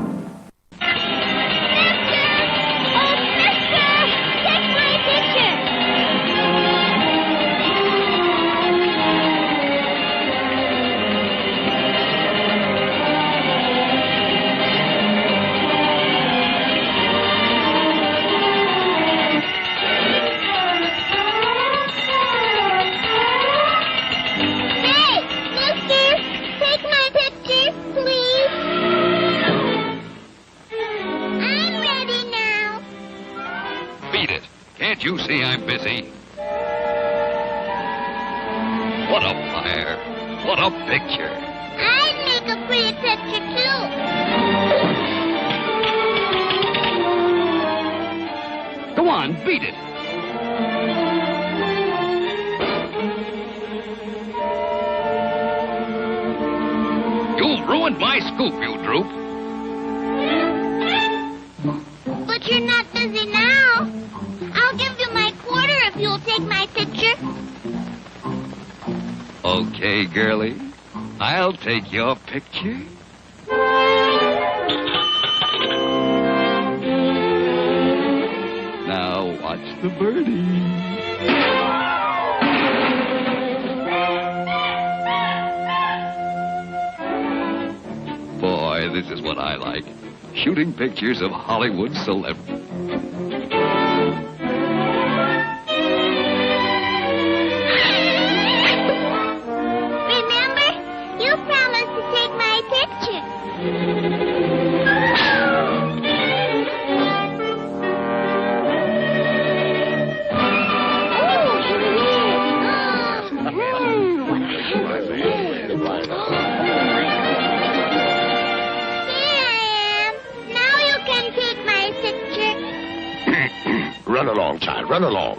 Can't you see I'm busy? What a fire. What a picture. I'd make a pretty picture, too. Go on, beat it. You've ruined my scoop, you droop. But you're not busy now. I'll give you my quarter if you'll take my picture. Okay, girlie. I'll take your picture. Now watch the birdie. Boy, this is what I like. Shooting pictures of Hollywood celebrities. run along, child. Run along.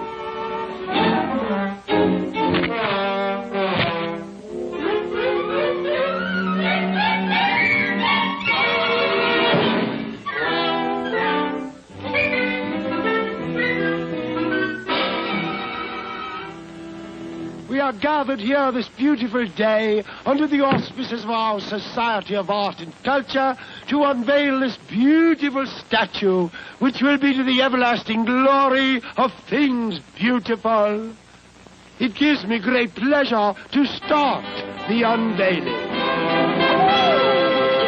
We are gathered here this beautiful day under the auspices of our Society of Art and Culture to unveil this beautiful statue, which will be to the everlasting glory of things beautiful. It gives me great pleasure to start the unveiling.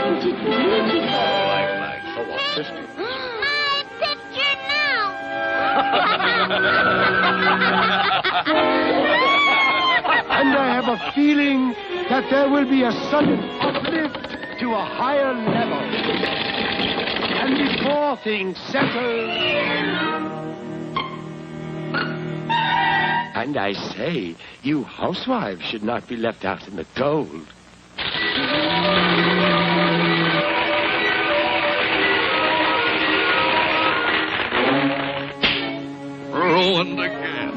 Isn't it beautiful? I'm so artistic. My picture now. And I have a feeling that there will be a sudden uplift to a higher level. And before things settle... And I say, you housewives should not be left out in the cold. Ruined again.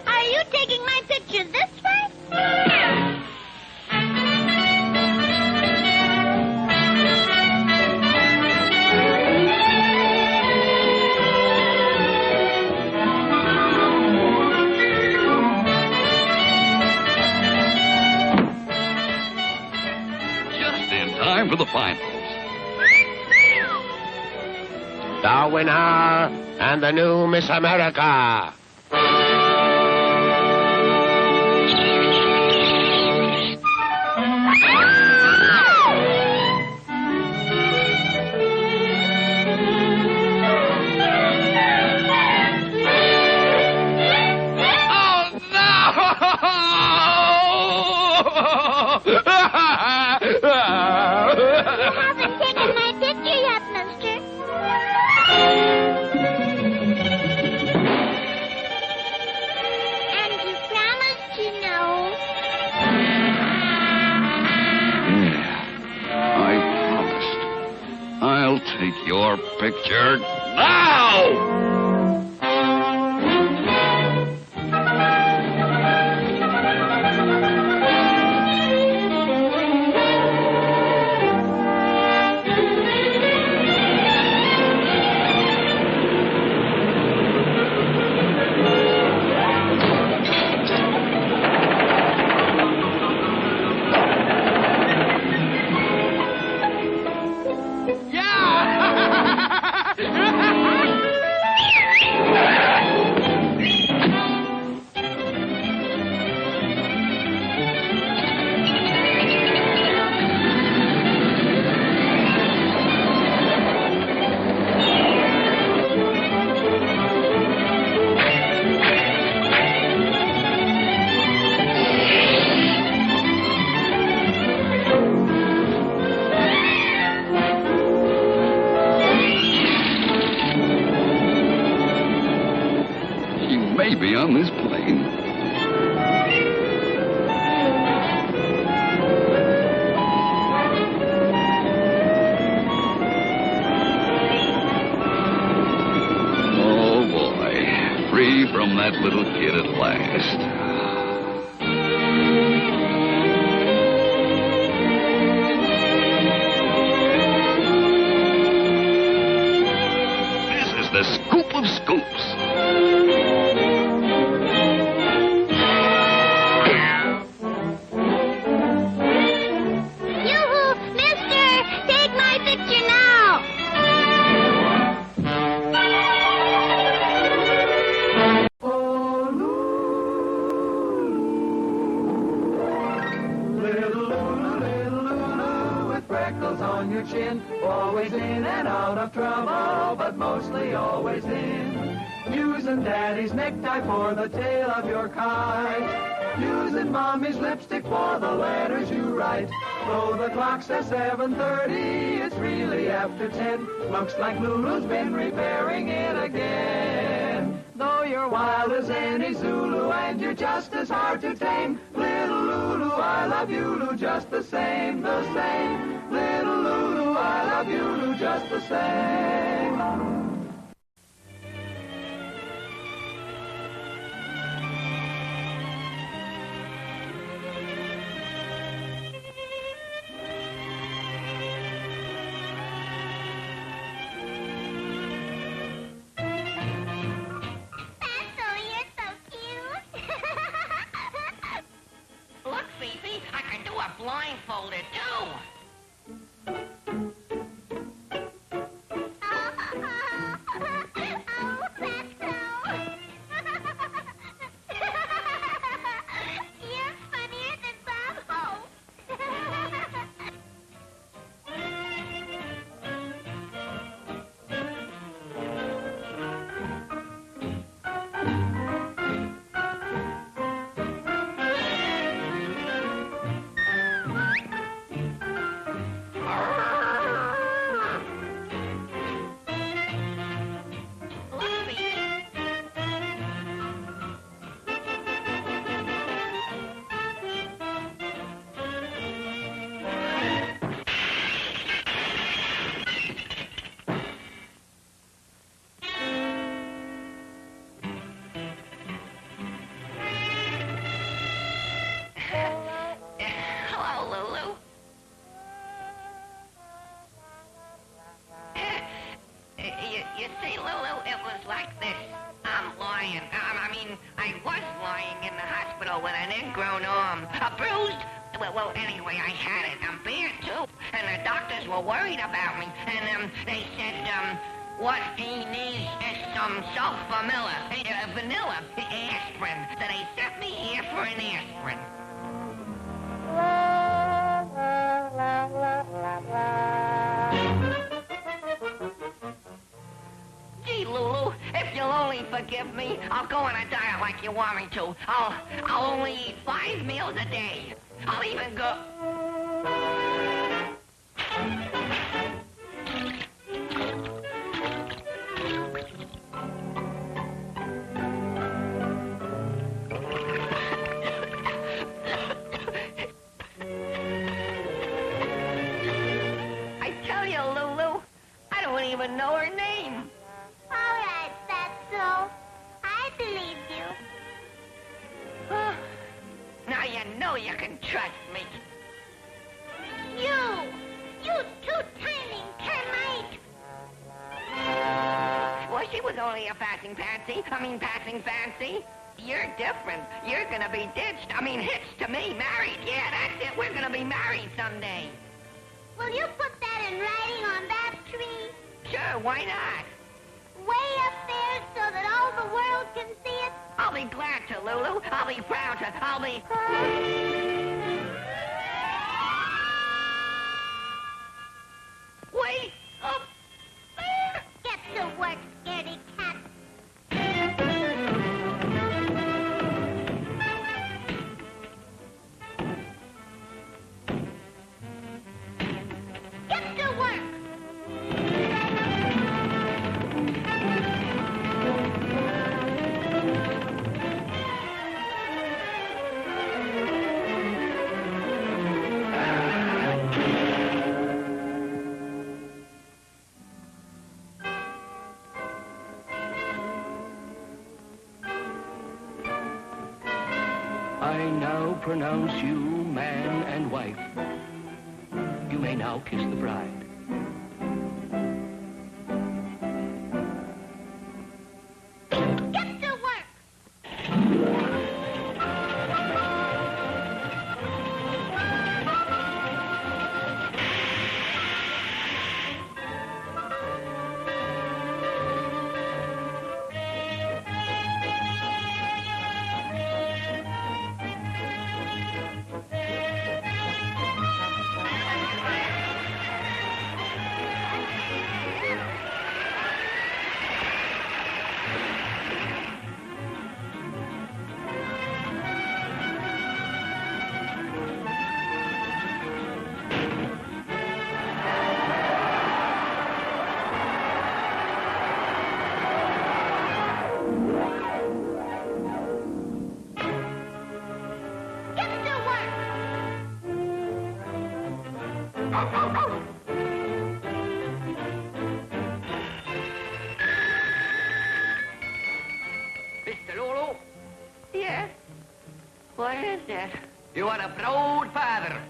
Are you taking my picture this way? Just in time for the finals. The winner and the new Miss America. You haven't taken my picture yet, mister. And you promised, you know. Yeah, I promised. I'll take your picture now! Be on this plane. Oh boy, free from that little kid at last. This is the scoop of scoops. On your chin, always in and out of trouble, but mostly always in. Using Daddy's necktie for the tail of your kite. Using Mommy's lipstick for the letters you write. Though the clock says 7:30, it's really after 10. Looks like Lulu's been repairing it again. Though you're wild as any Zulu and you're just as hard to tame, little Lulu, I love you, Lulu, just the same, the same. Little Lulu, I love you, Lulu, just the same. Blindfolded, too. You're funnier than Bob Hope. You see, Lulu, it was like this. I'm lying. I was lying in the hospital with an ingrown arm. A bruised... Well, anyway, I had it. I'm bare, too. And the doctors were worried about me. And, they said, what he needs is some sulfamilla, vanilla aspirin. So they sent me here for an aspirin. Gee, Lulu, if you'll only forgive me, I'll go on a diet like you want me to. I'll only eat 5 meals a day. I'll even go... I tell you, Lulu, I don't even know her name. All right, Fatso. I believe you. Now you know you can trust me. You two-timing termite. Well, she was only a passing fancy. You're different. You're gonna be ditched. Hitched to me, married. Yeah, that's it. We're gonna be married someday. Will you put that in writing on that tree? Sure, why not? Way up there so that all the world can see it? I'll be glad to, Lulu. I'll be proud to. I'll be... Wait up there! Get to work, scaredy cat. Get to work! I now pronounce you man and wife. You may now kiss the bride. Get to work! Mr. Lulu? Yes? What is it? You are a proud father.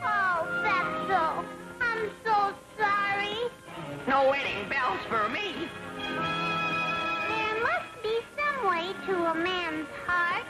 Oh, Fatso, I'm so sorry. No wedding bells for me. There must be some way to a man's heart.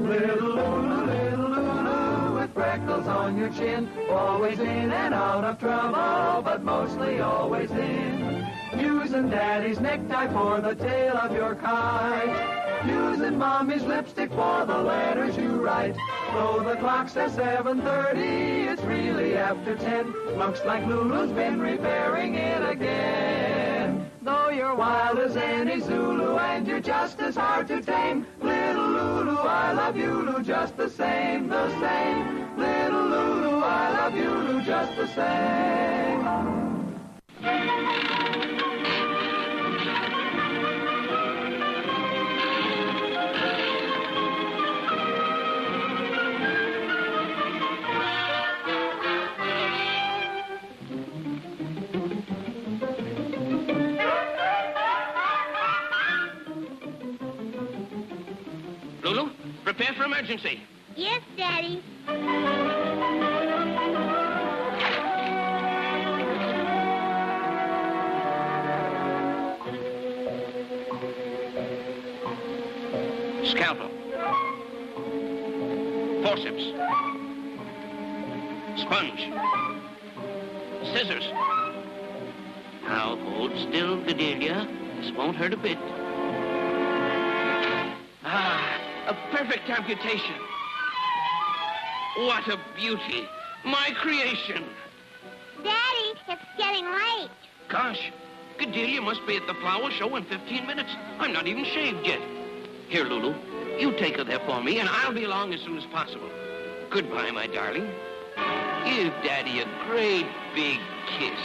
Little Lulu with freckles on your chin, always in and out of trouble, but mostly always in. Using Daddy's necktie for the tail of your kite, using Mommy's lipstick for the letters you write. Though the clock says 7:30, it's really after 10. Looks like Lulu's been repairing it again. Though you're wild as any Zulu and you're just as hard to tame, little Lulu, I love you, Lulu, just the same, the same. Little Lulu, I love you, Lulu, just the same. Lulu, prepare for emergency. Yes, Daddy. Scalpel. Forceps. Sponge. Scissors. Now hold still, Bedelia. This won't hurt a bit. A perfect amputation. What a beauty. My creation. Daddy, it's getting late. Gosh, Bedelia must be at the flower show in 15 minutes. I'm not even shaved yet. Here, Lulu, you take her there for me, and I'll be along as soon as possible. Goodbye, my darling. Give Daddy a great big kiss.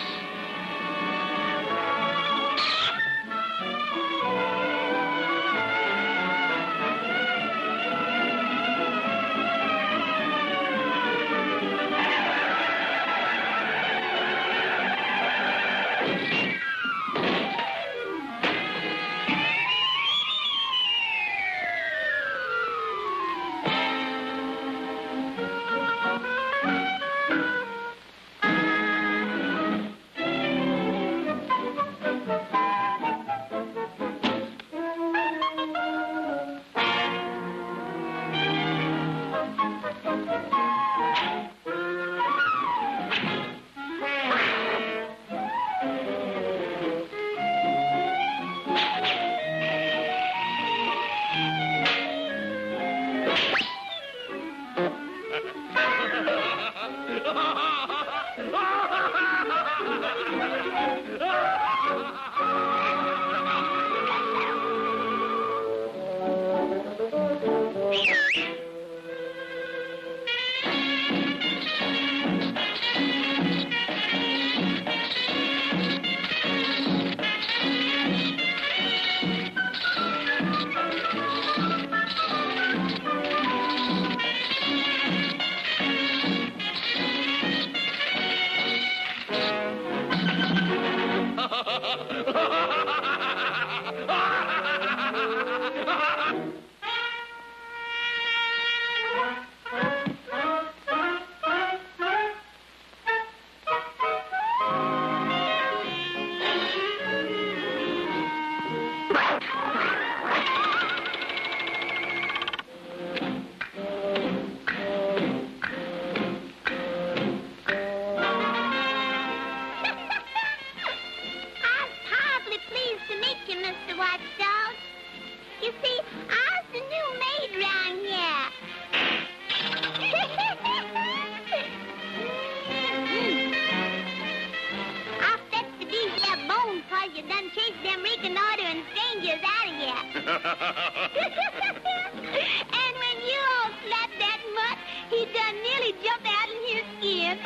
And when you all slap that mutt, he done nearly jump out in his skin.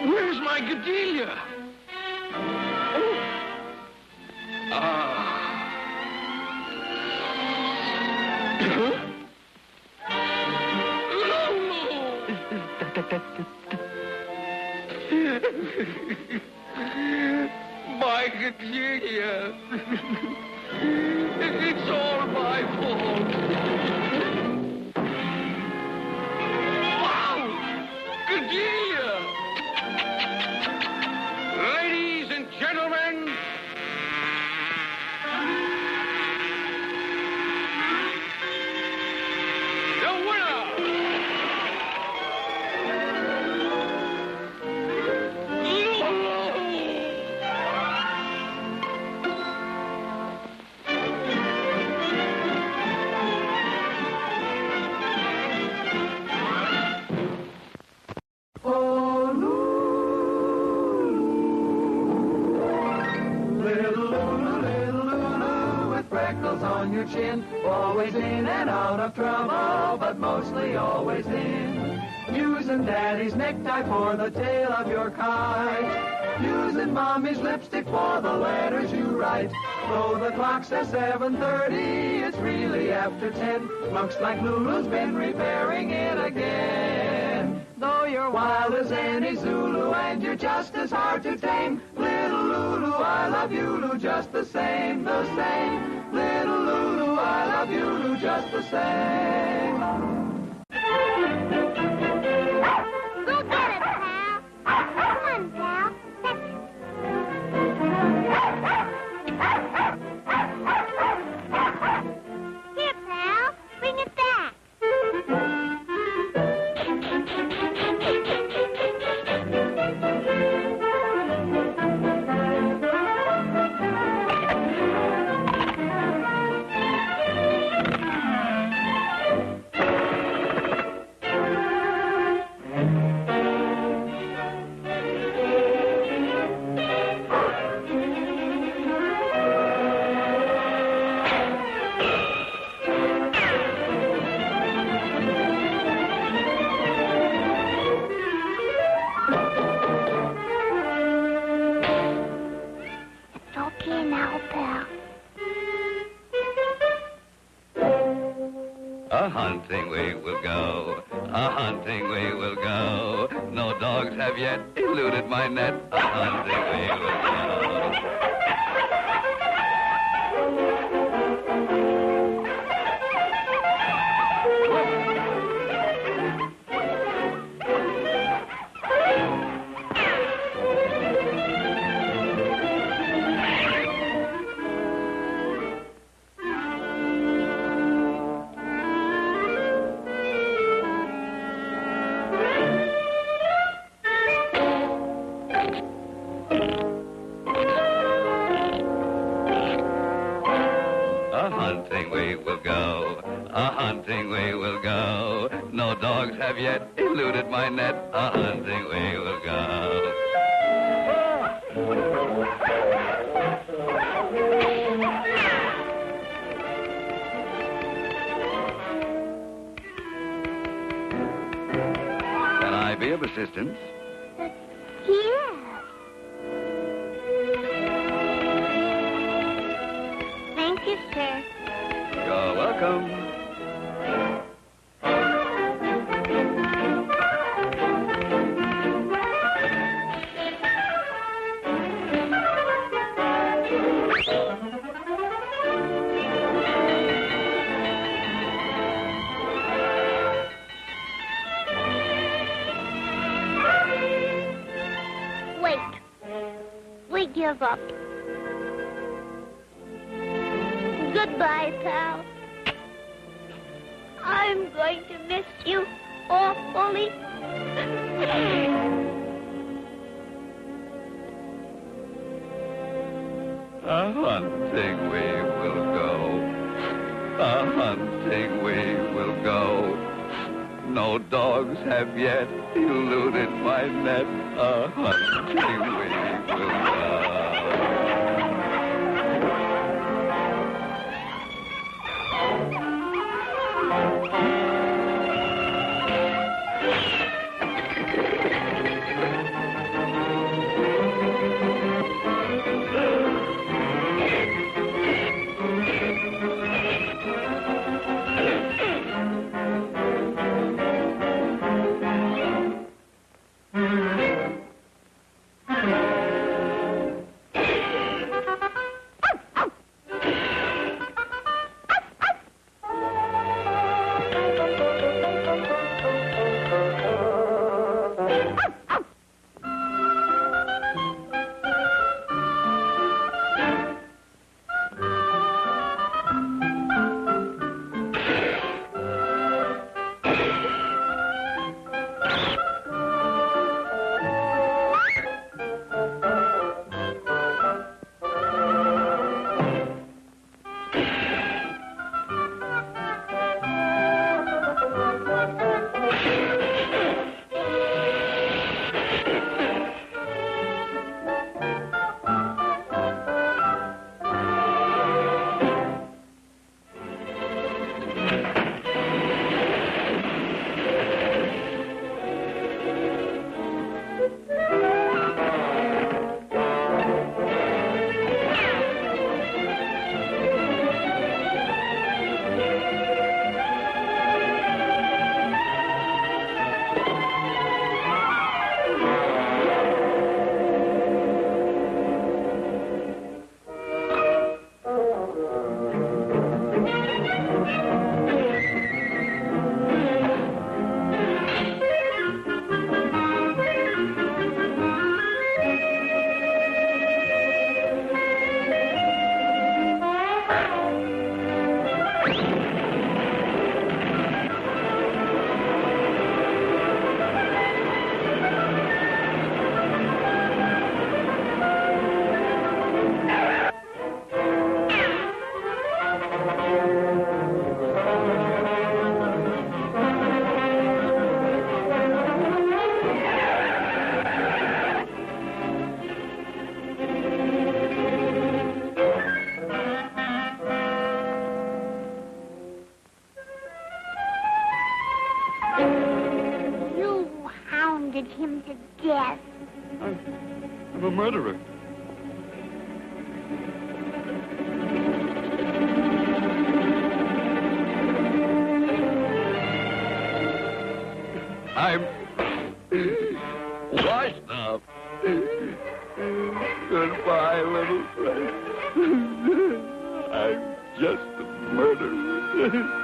Where's my Gadelia? My Gadelia. It's all my fault. Wow! Gadelia! Ladies and gentlemen, the winner! Oh, Little Lulu with freckles on your chin, always in and out of trouble, but mostly always in. Using Daddy's necktie for the tail of your kite, using Mommy's lipstick for the letters you write. Though the clock says 7:30, it's really after 10. Looks like Lulu's been repairing it again. Though you're wild as any Zulu and you're just as hard to tame, Little Lulu, I love you, Lulu, just the same, the same. Little Lulu, I love you, Lulu, just the same. Go get it, pal. Come on, pal. Here, pal. Bring it back. A hunting we will go, a hunting we will go. No dogs have yet eluded my net. A hunting we will go. A hunting we will go, a hunting we will go. No dogs have yet eluded my net. A hunting we will go. Can I be of assistance? Yes. Thank you, sir. You're welcome. Wait. We give up. Goodbye, pal. I'm going to miss you awfully. A hunting we will go, a hunting we will go. No dogs have yet eluded my net. A hunting we will go. him to death. I'm a murderer. I'm washed up. Goodbye, little friend. I'm just a murderer.